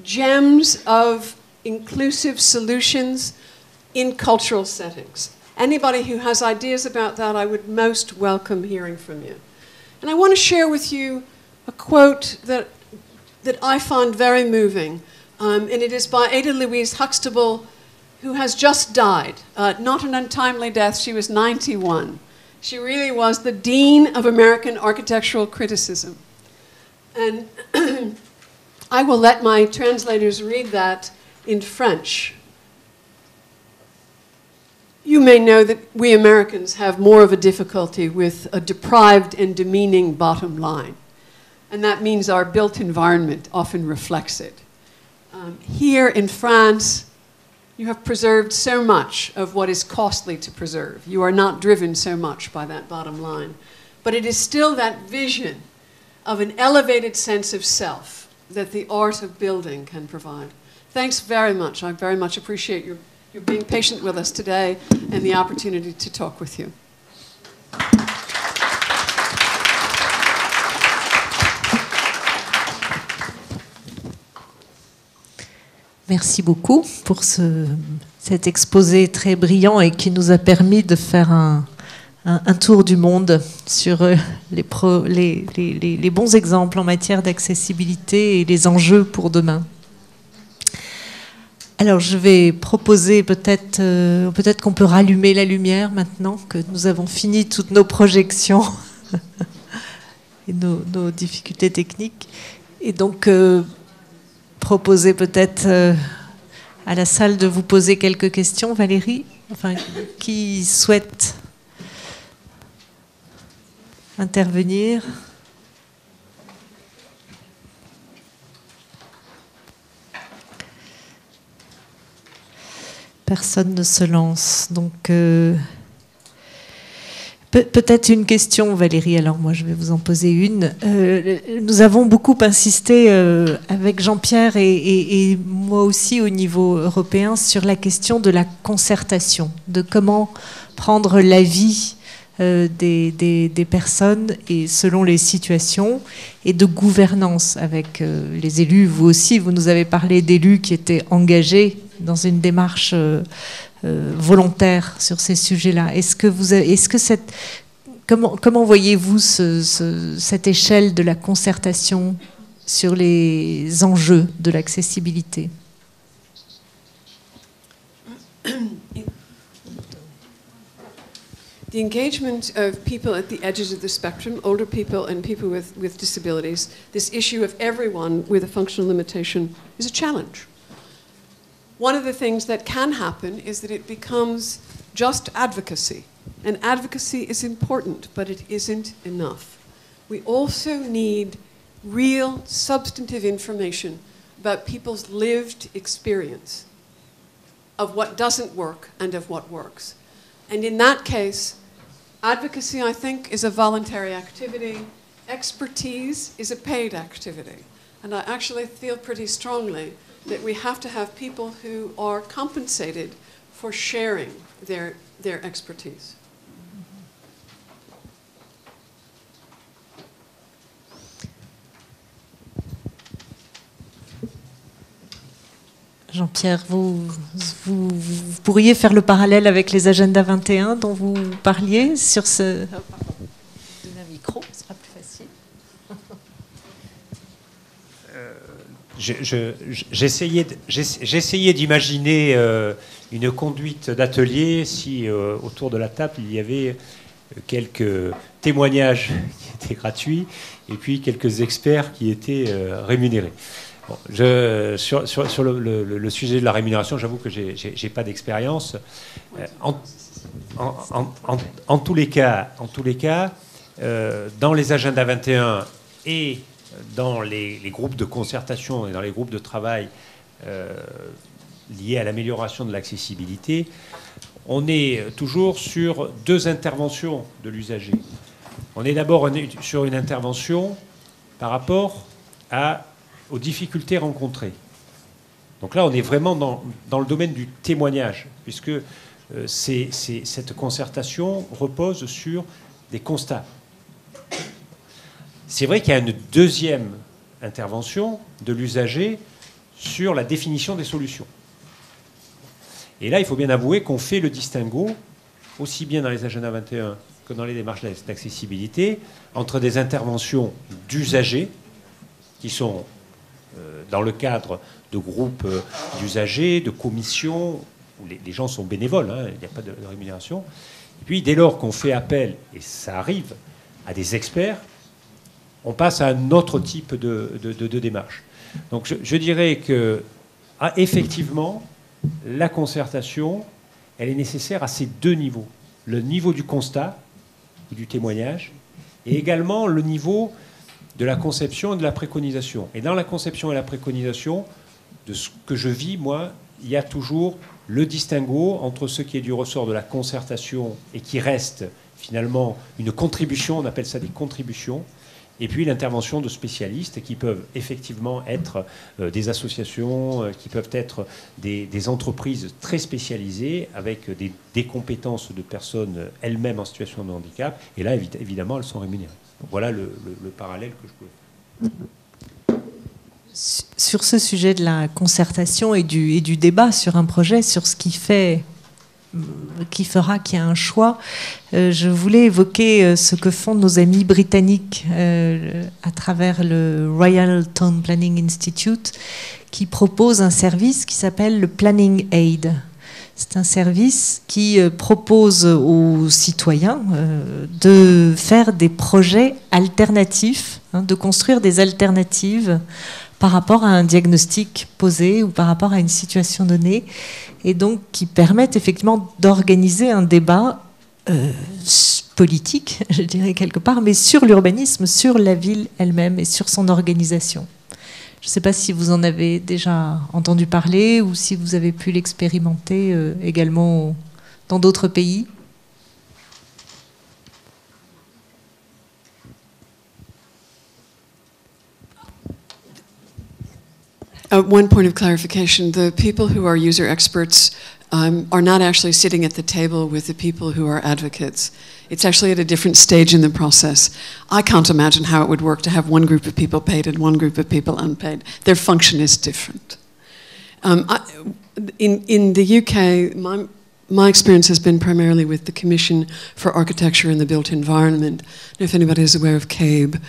Gems of inclusive solutions in cultural settings. Anybody who has ideas about that, I would most welcome hearing from you. And I want to share with you a quote that I find very moving. And it is by Ada Louise Huxtable, who has just died. Not an untimely death, she was 91. She really was the dean of American architectural criticism. And I will let my translators read that in French. You may know that we Americans have more of a difficulty with a deprived and demeaning bottom line. And that means our built environment often reflects it. Here in France, you have preserved so much of what is costly to preserve. You are not driven so much by that bottom line. But it is still that vision of an elevated sense of self that the art of building can provide. Thanks very much. I very much appreciate your being patient with us today and the opportunity to talk with you. Merci beaucoup pour cet exposé très brillant et qui nous a permis de faire un tour du monde sur les bons exemples en matière d'accessibilité et les enjeux pour demain. Alors je vais proposer peut-être qu'on peut rallumer la lumière maintenant que nous avons fini toutes nos projections et nos difficultés techniques. Et donc proposer peut-être à la salle de vous poser quelques questions. Valérie, enfin, qui souhaite intervenir? Personne ne se lance. Donc, peut-être une question, Valérie. Alors moi, je vais vous en poser une. Nous avons beaucoup insisté avec Jean-Pierre et moi aussi au niveau européen sur la question de la concertation, de comment prendre l'avis des personnes et selon les situations, et de gouvernance avec les élus. Vous aussi, vous nous avez parlé d'élus qui étaient engagés dans une démarche volontaire sur ces sujets-là. Comment voyez-vous cette échelle de la concertation sur les enjeux de l'accessibilité ? The engagement of people at the edges of the spectrum, older people and people with disabilities, this issue of everyone with a functional limitation is a challenge. One of the things that can happen is that it becomes just advocacy. And advocacy is important, but it isn't enough. We also need real substantive information about people's lived experience of what doesn't work and of what works. And in that case, advocacy, I think, is a voluntary activity. Expertise is a paid activity. And I actually feel pretty strongly that we have to have people who are compensated for sharing their expertise. Jean-Pierre, vous pourriez faire le parallèle avec les agendas 21 dont vous parliez sur ce... Oh, pardon. Donner un micro, ce sera plus facile. J'essayais d'imaginer une conduite d'atelier si autour de la table il y avait quelques témoignages qui étaient gratuits et puis quelques experts qui étaient rémunérés. Bon, sur le sujet de la rémunération, j'avoue que j'ai pas d'expérience. En tous les cas, dans les agendas 21 et dans les groupes de concertation et dans les groupes de travail liés à l'amélioration de l'accessibilité, on est toujours sur deux interventions de l'usager. On est d'abord sur une intervention par rapport aux difficultés rencontrées. Donc là, on est vraiment dans le domaine du témoignage, puisque cette concertation repose sur des constats. C'est vrai qu'il y a une deuxième intervention de l'usager sur la définition des solutions. Et là, il faut bien avouer qu'on fait le distinguo, aussi bien dans les agendas 21 que dans les démarches d'accessibilité, entre des interventions d'usagers, qui sont dans le cadre de groupes d'usagers, de commissions, où les gens sont bénévoles, hein, il n'y a pas de rémunération. Et puis, dès lors qu'on fait appel, et ça arrive, à des experts, on passe à un autre type de démarche. Donc je dirais que, effectivement, la concertation, elle est nécessaire à ces deux niveaux. Le niveau du constat, ou du témoignage, et également le niveau de la conception et de la préconisation. Et dans la conception et la préconisation, de ce que je vis, moi, il y a toujours le distinguo entre ce qui est du ressort de la concertation et qui reste finalement une contribution, on appelle ça des contributions, et puis l'intervention de spécialistes qui peuvent effectivement être des associations, qui peuvent être des entreprises très spécialisées avec des compétences de personnes elles-mêmes en situation de handicap. Et là, évidemment, elles sont rémunérées. Donc, voilà le parallèle que je pouvais faire. Sur ce sujet de la concertation et du débat sur un projet, sur ce qui fera qu'il y a un choix, je voulais évoquer ce que font nos amis britanniques à travers le Royal Town Planning Institute, qui propose un service qui s'appelle le Planning Aid. C'est un service qui propose aux citoyens de faire des projets alternatifs, de construire des alternatives par rapport à un diagnostic posé ou par rapport à une situation donnée, et donc qui permettent effectivement d'organiser un débat politique, je dirais quelque part, mais sur l'urbanisme, sur la ville elle-même et sur son organisation. Je ne sais pas si vous en avez déjà entendu parler ou si vous avez pu l'expérimenter également dans d'autres pays. One point of clarification, the people who are user experts are not actually sitting at the table with the people who are advocates. It's actually at a different stage in the process. I can't imagine how it would work to have one group of people paid and one group of people unpaid. Their function is different. In the UK, my experience has been primarily with the Commission for Architecture and the Built Environment. I don't know if anybody is aware of CABE.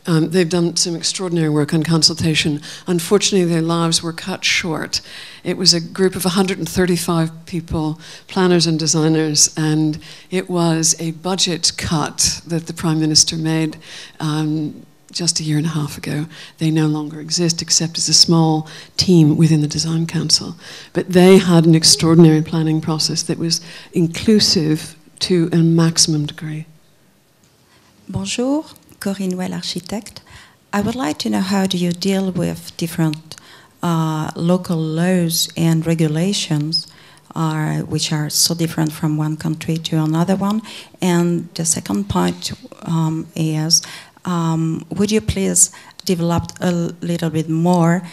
They've done some extraordinary work on consultation. Unfortunately, their lives were cut short. It was a group of 135 people, planners and designers, and it was a budget cut that the Prime Minister made just a year and a half ago. They no longer exist except as a small team within the Design Council. But they had an extraordinary planning process that was inclusive to a maximum degree. Bonjour. Corinne Well, architect. I would like to know how do you deal with different local laws and regulations which are so different from one country to another one. And the second point is, would you please develop a little bit more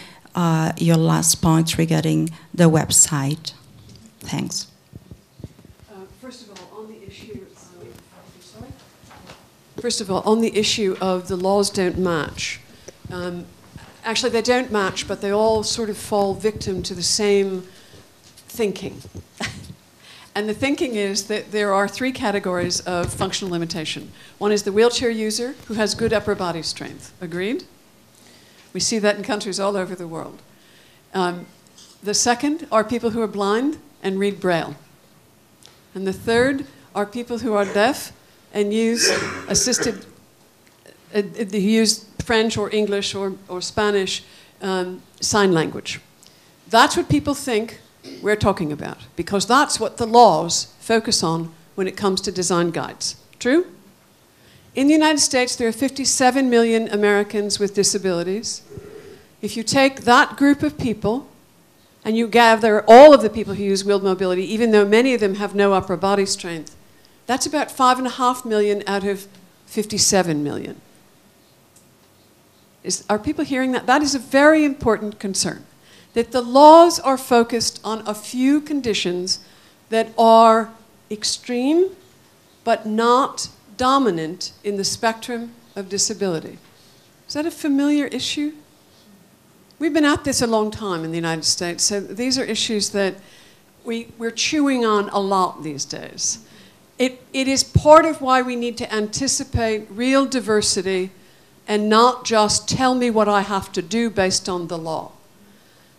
your last point regarding the website? Thanks. First of all, on the issue of the laws don't match. Actually, they don't match, but they all sort of fall victim to the same thinking. And the thinking is that there are three categories of functional limitation. One is the wheelchair user who has good upper body strength. Agreed? We see that in countries all over the world. The second are people who are blind and read Braille. And the third are people who are deaf and use assisted, use French or English or Spanish sign language. That's what people think we're talking about, because that's what the laws focus on when it comes to design guides. True? In the United States, there are 57 million Americans with disabilities. If you take that group of people and you gather all of the people who use wheeled mobility, even though many of them have no upper body strength, that's about 5.5 million out of 57 million. Are people hearing that? That is a very important concern, that the laws are focused on a few conditions that are extreme but not dominant in the spectrum of disability. Is that a familiar issue? We've been at this a long time in the United States, so these are issues that we're chewing on a lot these days. It is part of why we need to anticipate real diversity and not just tell me what I have to do based on the law.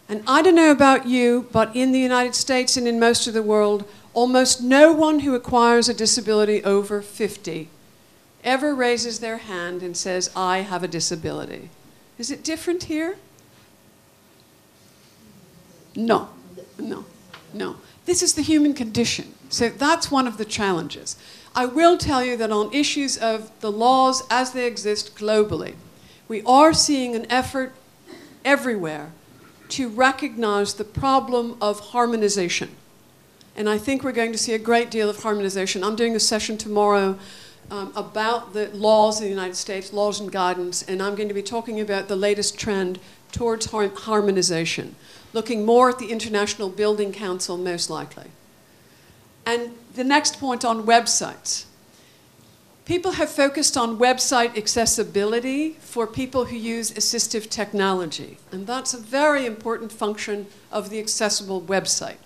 And I don't know about you, but in the United States and in most of the world, almost no one who acquires a disability over 50 ever raises their hand and says, I have a disability. Is it different here? No, no, no. This is the human condition. So that's one of the challenges. I will tell you that on issues of the laws as they exist globally, we are seeing an effort everywhere to recognize the problem of harmonization. And I think we're going to see a great deal of harmonization. I'm doing a session tomorrow about the laws in the United States, laws and guidance, and I'm going to be talking about the latest trend towards harmonization, looking more at the International Building Council most likely. And the next point on websites. People have focused on website accessibility for people who use assistive technology, and that's a very important function of the accessible website.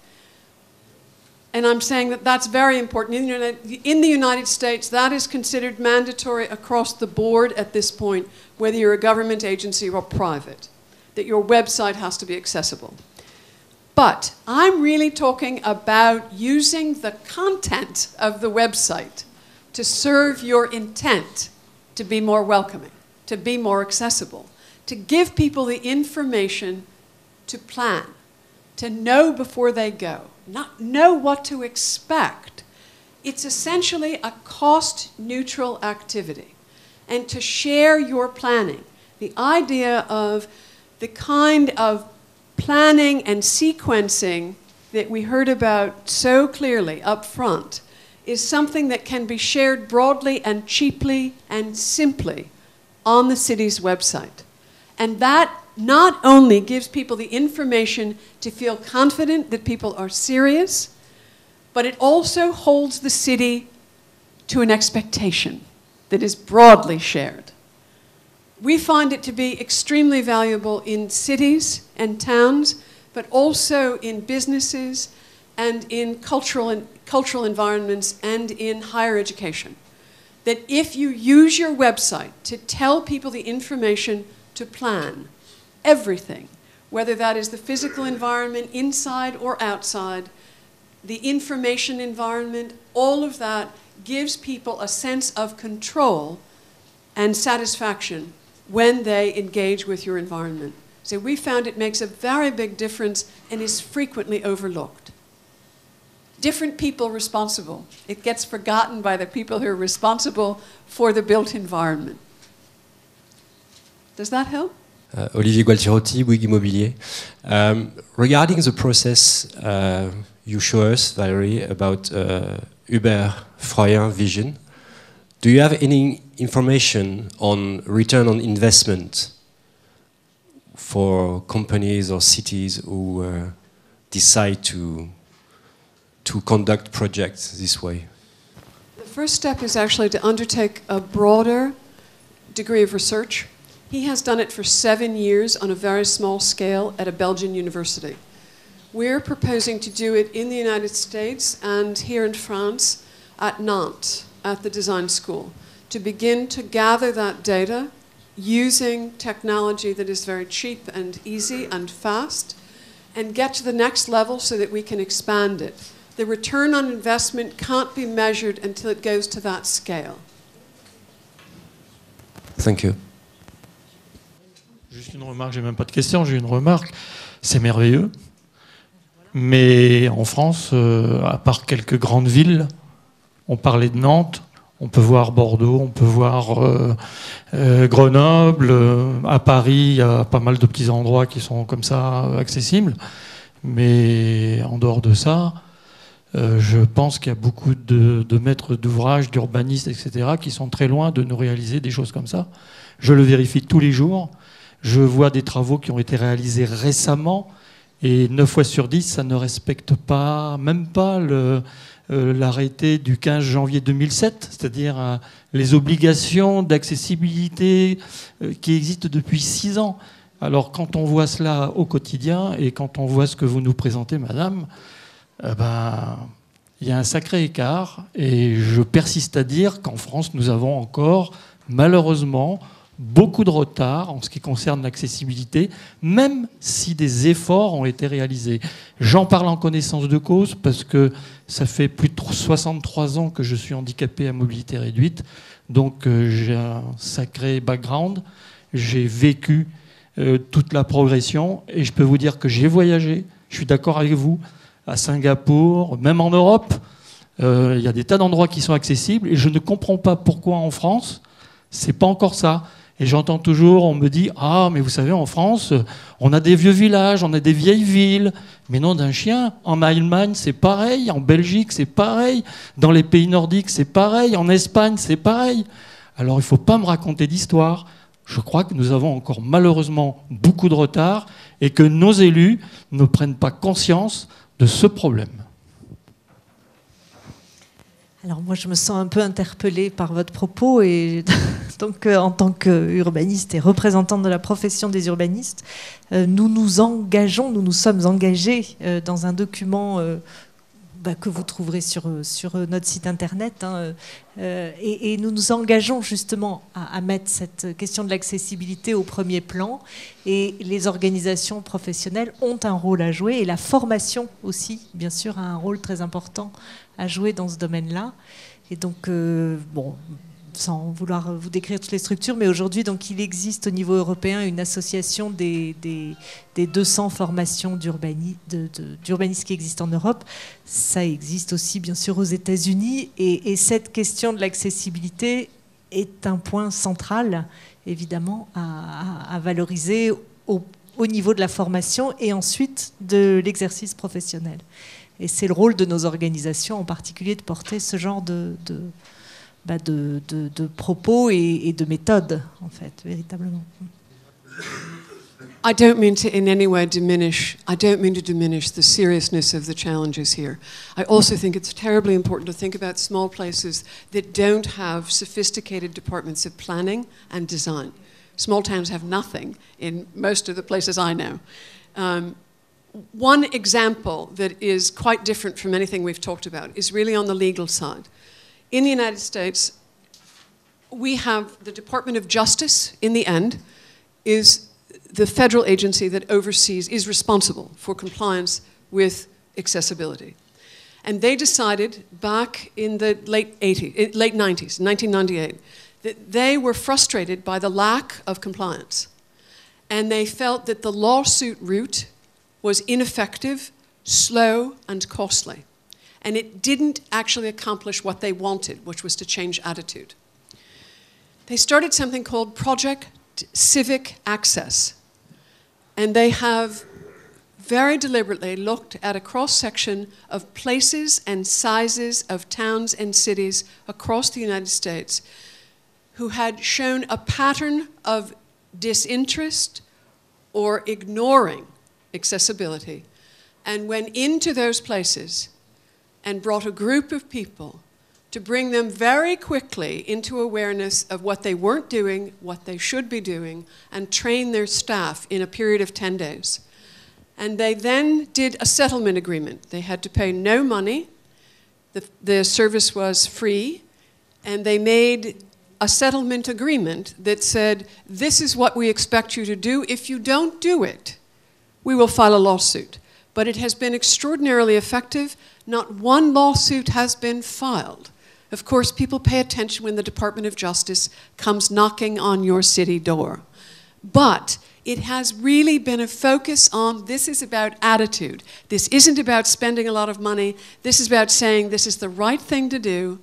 And I'm saying that that's very important. In the United States, that is considered mandatory across the board at this point, whether you're a government agency or private, that your website has to be accessible. But I'm really talking about using the content of the website to serve your intent to be more welcoming, to be more accessible, to give people the information to plan, to know before they go, not know what to expect. It's essentially a cost-neutral activity. And to share your planning, the idea of the kind of planning and sequencing that we heard about so clearly up front is something that can be shared broadly and cheaply and simply on the city's website. And that not only gives people the information to feel confident that people are serious, but it also holds the city to an expectation that is broadly shared. We find it to be extremely valuable in cities and towns, but also in businesses and in cultural environments and in higher education. That if you use your website to tell people the information to plan everything, whether that is the physical environment inside or outside, the information environment, all of that gives people a sense of control and satisfaction when they engage with your environment. So we found it makes a very big difference and is frequently overlooked. Different people responsible. It gets forgotten by the people who are responsible for the built environment. Does that help? Olivier Gualtirotti, Bouygues Immobilier. Regarding the process you show us, Valerie, about Hubert Froyin's vision, do you have any information on return on investment for companies or cities who decide to conduct projects this way? The first step is actually to undertake a broader degree of research. He has done it for 7 years on a very small scale at a Belgian university. We're proposing to do it in the United States and here in France at Nantes, at the design school, to begin to gather that data using technology that is very cheap and easy and fast, and get to the next level so that we can expand it. The return on investment can't be measured until it goes to that scale. Thank you. Juste une remarque, j'ai même pas de question, j'ai une remarque. C'est merveilleux, mais en France, à part quelques grandes villes, on parlait de Nantes, on peut voir Bordeaux, on peut voir Grenoble, à Paris, il y a pas mal de petits endroits qui sont comme ça accessibles, mais en dehors de ça, je pense qu'il y a beaucoup de maîtres d'ouvrage, d'urbanistes, etc., qui sont très loin de nous réaliser des choses comme ça. Je le vérifie tous les jours. Je vois des travaux qui ont été réalisés récemment et 9 fois sur 10, ça ne respecte pas, même pas l'arrêté du 15 janvier 2007, c'est-à-dire les obligations d'accessibilité qui existent depuis 6 ans. Alors quand on voit cela au quotidien et quand on voit ce que vous nous présentez, madame, il y a un sacré écart et je persiste à dire qu'en France, nous avons encore, malheureusement, beaucoup de retard en ce qui concerne l'accessibilité, même si des efforts ont été réalisés. J'en parle en connaissance de cause parce que ça fait plus de 63 ans que je suis handicapé à mobilité réduite, donc j'ai un sacré background, j'ai vécu toute la progression et je peux vous dire que j'ai voyagé, je suis d'accord avec vous, à Singapour, même en Europe, il y a des tas d'endroits qui sont accessibles et je ne comprends pas pourquoi en France, c'est pas encore ça. Et j'entends toujours, on me dit « Ah, mais vous savez, en France, on a des vieux villages, on a des vieilles villes. » Mais non d'un chien, en Allemagne, c'est pareil, en Belgique, c'est pareil, dans les pays nordiques, c'est pareil, en Espagne, c'est pareil. Alors, il ne faut pas me raconter d'histoire. Je crois que nous avons encore malheureusement beaucoup de retard et que nos élus ne prennent pas conscience de ce problème. Alors moi, je me sens un peu interpellée par votre propos et donc en tant qu'urbaniste et représentante de la profession des urbanistes, nous nous sommes engagés dans un document que vous trouverez sur notre site internet et nous nous engageons justement à mettre cette question de l'accessibilité au premier plan et les organisations professionnelles ont un rôle à jouer et la formation aussi, bien sûr, a un rôle très important à jouer dans ce domaine-là. Et donc, sans vouloir vous décrire toutes les structures, mais aujourd'hui, donc, il existe au niveau européen une association des 200 formations d'urbanistes qui existent en Europe. Ça existe aussi, bien sûr, aux États-Unis. Et cette question de l'accessibilité est un point central, évidemment, à valoriser au niveau de la formation et ensuite de l'exercice professionnel. Et c'est le rôle de nos organisations en particulier de porter ce genre de propos et de méthodes, en fait, véritablement. I don't mean to in any way diminish the seriousness of the challenges here. I also think it's terribly important to think about small places that don't have sophisticated departments of planning and design. Small towns have nothing in most of the places I know. One example that is quite different from anything we've talked about is really on the legal side. In the United States, we have the Department of Justice, in the end, is the federal agency that oversees, is responsible for compliance with accessibility. And they decided back in the late 90s, 1998, that they were frustrated by the lack of compliance. And they felt that the lawsuit route was ineffective, slow, and costly. And it didn't actually accomplish what they wanted, which was to change attitude. They started something called Project Civic Access. And they have very deliberately looked at a cross-section of places and sizes of towns and cities across the United States who had shown a pattern of disinterest or ignoring accessibility, and went into those places and brought a group of people to bring them very quickly into awareness of what they weren't doing, what they should be doing, and train their staff in a period of 10 days. And they then did a settlement agreement. They had to pay no money. The service was free. And they made a settlement agreement that said, this is what we expect you to do. If you don't do it, we will file a lawsuit. But it has been extraordinarily effective. Not one lawsuit has been filed. Of course, people pay attention when the Department of Justice comes knocking on your city door. But it has really been a focus on, this is about attitude. This isn't about spending a lot of money. This is about saying this is the right thing to do,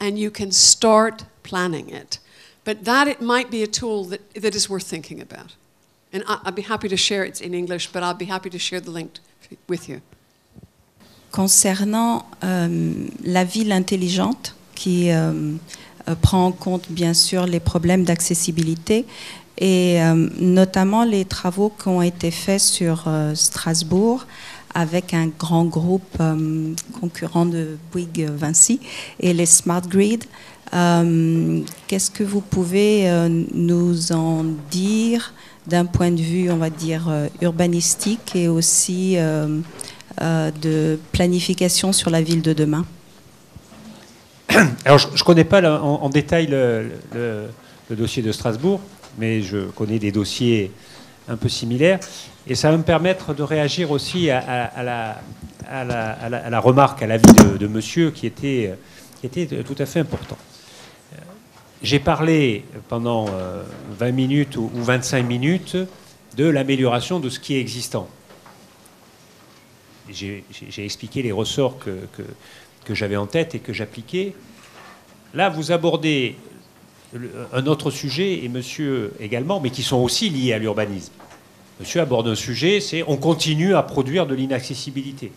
and you can start planning it. But that it might be a tool that is worth thinking about. And I'd be happy to share it in English, but I'll be happy to share the link with you. Concernant la ville intelligente, qui prend en compte bien sûr les problèmes d'accessibilité et notamment les travaux qui ont été faits sur Strasbourg avec un grand groupe concurrent de Bouygues Vinci et les Smart Grid. Qu'est-ce que vous pouvez nous en dire d'un point de vue, on va dire, urbanistique et aussi de planification sur la ville de demain? Alors, je ne connais pas en détail le dossier de Strasbourg, mais je connais des dossiers un peu similaires. Et ça va me permettre de réagir aussi à la remarque, à l'avis de monsieur qui était tout à fait important. J'ai parlé pendant 20 minutes ou 25 minutes de l'amélioration de ce qui est existant. J'ai expliqué les ressorts que j'avais en tête et que j'appliquais. Là, vous abordez un autre sujet, et monsieur également, mais qui sont aussi liés à l'urbanisme. Monsieur aborde un sujet, c'est on continue à produire de l'inaccessibilité.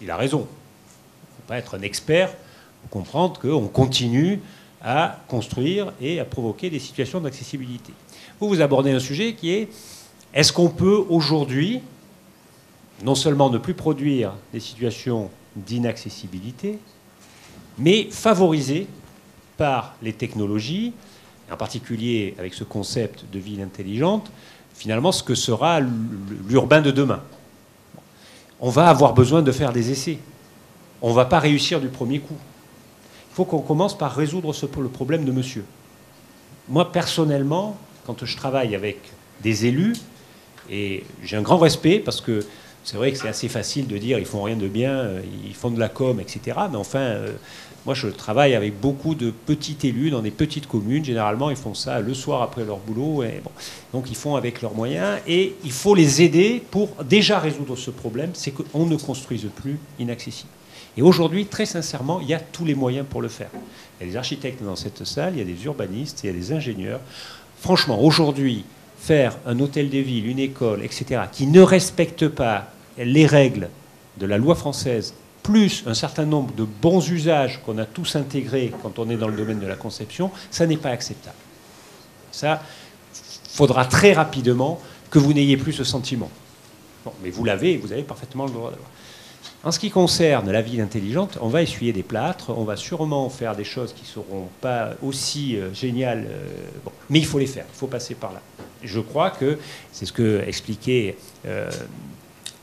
Il a raison. Il ne faut pas être un expert pour comprendre qu'on continue à construire et à provoquer des situations d'accessibilité. Vous abordez un sujet qui est, est-ce qu'on peut aujourd'hui non seulement ne plus produire des situations d'inaccessibilité, mais favoriser par les technologies, en particulier avec ce concept de ville intelligente, finalement ce que sera l'urbain de demain. On va avoir besoin de faire des essais. On ne va pas réussir du premier coup. Il faut qu'on commence par résoudre le problème de monsieur. Moi, personnellement, quand je travaille avec des élus, et j'ai un grand respect parce que c'est vrai que c'est assez facile de dire ils font rien de bien, ils font de la com, etc. Mais enfin, moi je travaille avec beaucoup de petits élus dans des petites communes. Généralement, ils font ça le soir après leur boulot. Et bon. Donc ils font avec leurs moyens et il faut les aider pour déjà résoudre ce problème, c'est qu'on ne construise plus inaccessible. Et aujourd'hui, très sincèrement, il y a tous les moyens pour le faire. Il y a des architectes dans cette salle, il y a des urbanistes, il y a des ingénieurs. Franchement, aujourd'hui, faire un hôtel de ville, une école, etc., qui ne respecte pas les règles de la loi française, plus un certain nombre de bons usages qu'on a tous intégrés quand on est dans le domaine de la conception, ça n'est pas acceptable. Ça, faudra très rapidement que vous n'ayez plus ce sentiment. Bon, mais vous l'avez, et vous avez parfaitement le droit d'avoir. En ce qui concerne la ville intelligente, on va essuyer des plâtres, on va sûrement faire des choses qui ne seront pas aussi géniales, bon, mais il faut les faire, il faut passer par là. Je crois que, c'est ce que expliquait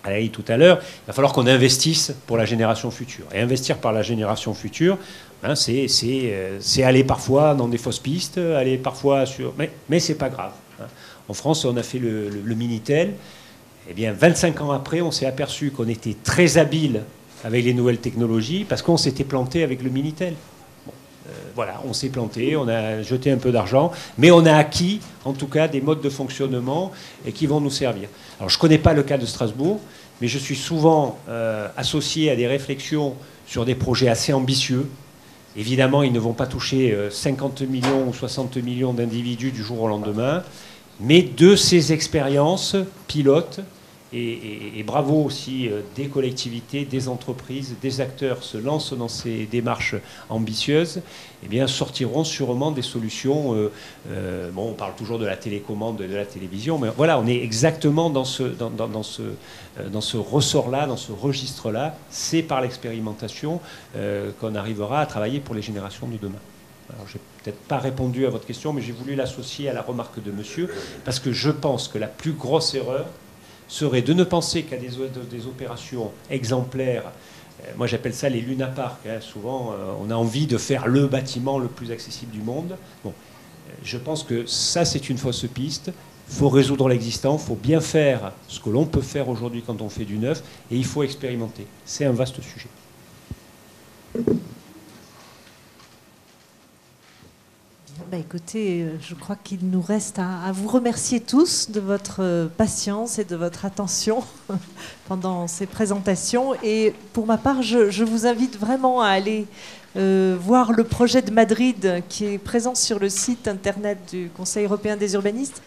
Alaï tout à l'heure, il va falloir qu'on investisse pour la génération future. Et investir par la génération future, hein, c'est aller parfois dans des fausses pistes, aller parfois sur... Mais c'est pas grave. Hein. En France, on a fait le Minitel. Eh bien, 25 ans après, on s'est aperçu qu'on était très habile avec les nouvelles technologies parce qu'on s'était planté avec le Minitel. Bon, voilà, on s'est planté, on a jeté un peu d'argent, mais on a acquis, en tout cas, des modes de fonctionnement et qui vont nous servir. Alors, je ne connais pas le cas de Strasbourg, mais je suis souvent associé à des réflexions sur des projets assez ambitieux. Évidemment, ils ne vont pas toucher 50 millions ou 60 millions d'individus du jour au lendemain, mais de ces expériences pilotes, et bravo aussi des collectivités, des entreprises, des acteurs se lancent dans ces démarches ambitieuses, eh bien, sortiront sûrement des solutions. Bon, on parle toujours de la télécommande, de la télévision, mais voilà, on est exactement dans ce ressort-là, dans ce registre-là. C'est par l'expérimentation qu'on arrivera à travailler pour les générations de demain. Alors, je n'ai peut-être pas répondu à votre question, mais j'ai voulu l'associer à la remarque de monsieur, parce que je pense que la plus grosse erreur serait de ne penser qu'à des opérations exemplaires. Moi, j'appelle ça les lunaparks. Hein. Souvent, on a envie de faire le bâtiment le plus accessible du monde. Bon, je pense que ça, c'est une fausse piste. Il faut résoudre l'existant, il faut bien faire ce que l'on peut faire aujourd'hui quand on fait du neuf, et il faut expérimenter. C'est un vaste sujet. Bah écoutez, je crois qu'il nous reste à vous remercier tous de votre patience et de votre attention pendant ces présentations. Et pour ma part, je vous invite vraiment à aller voir le projet de Madrid qui est présent sur le site internet du Conseil européen des urbanistes.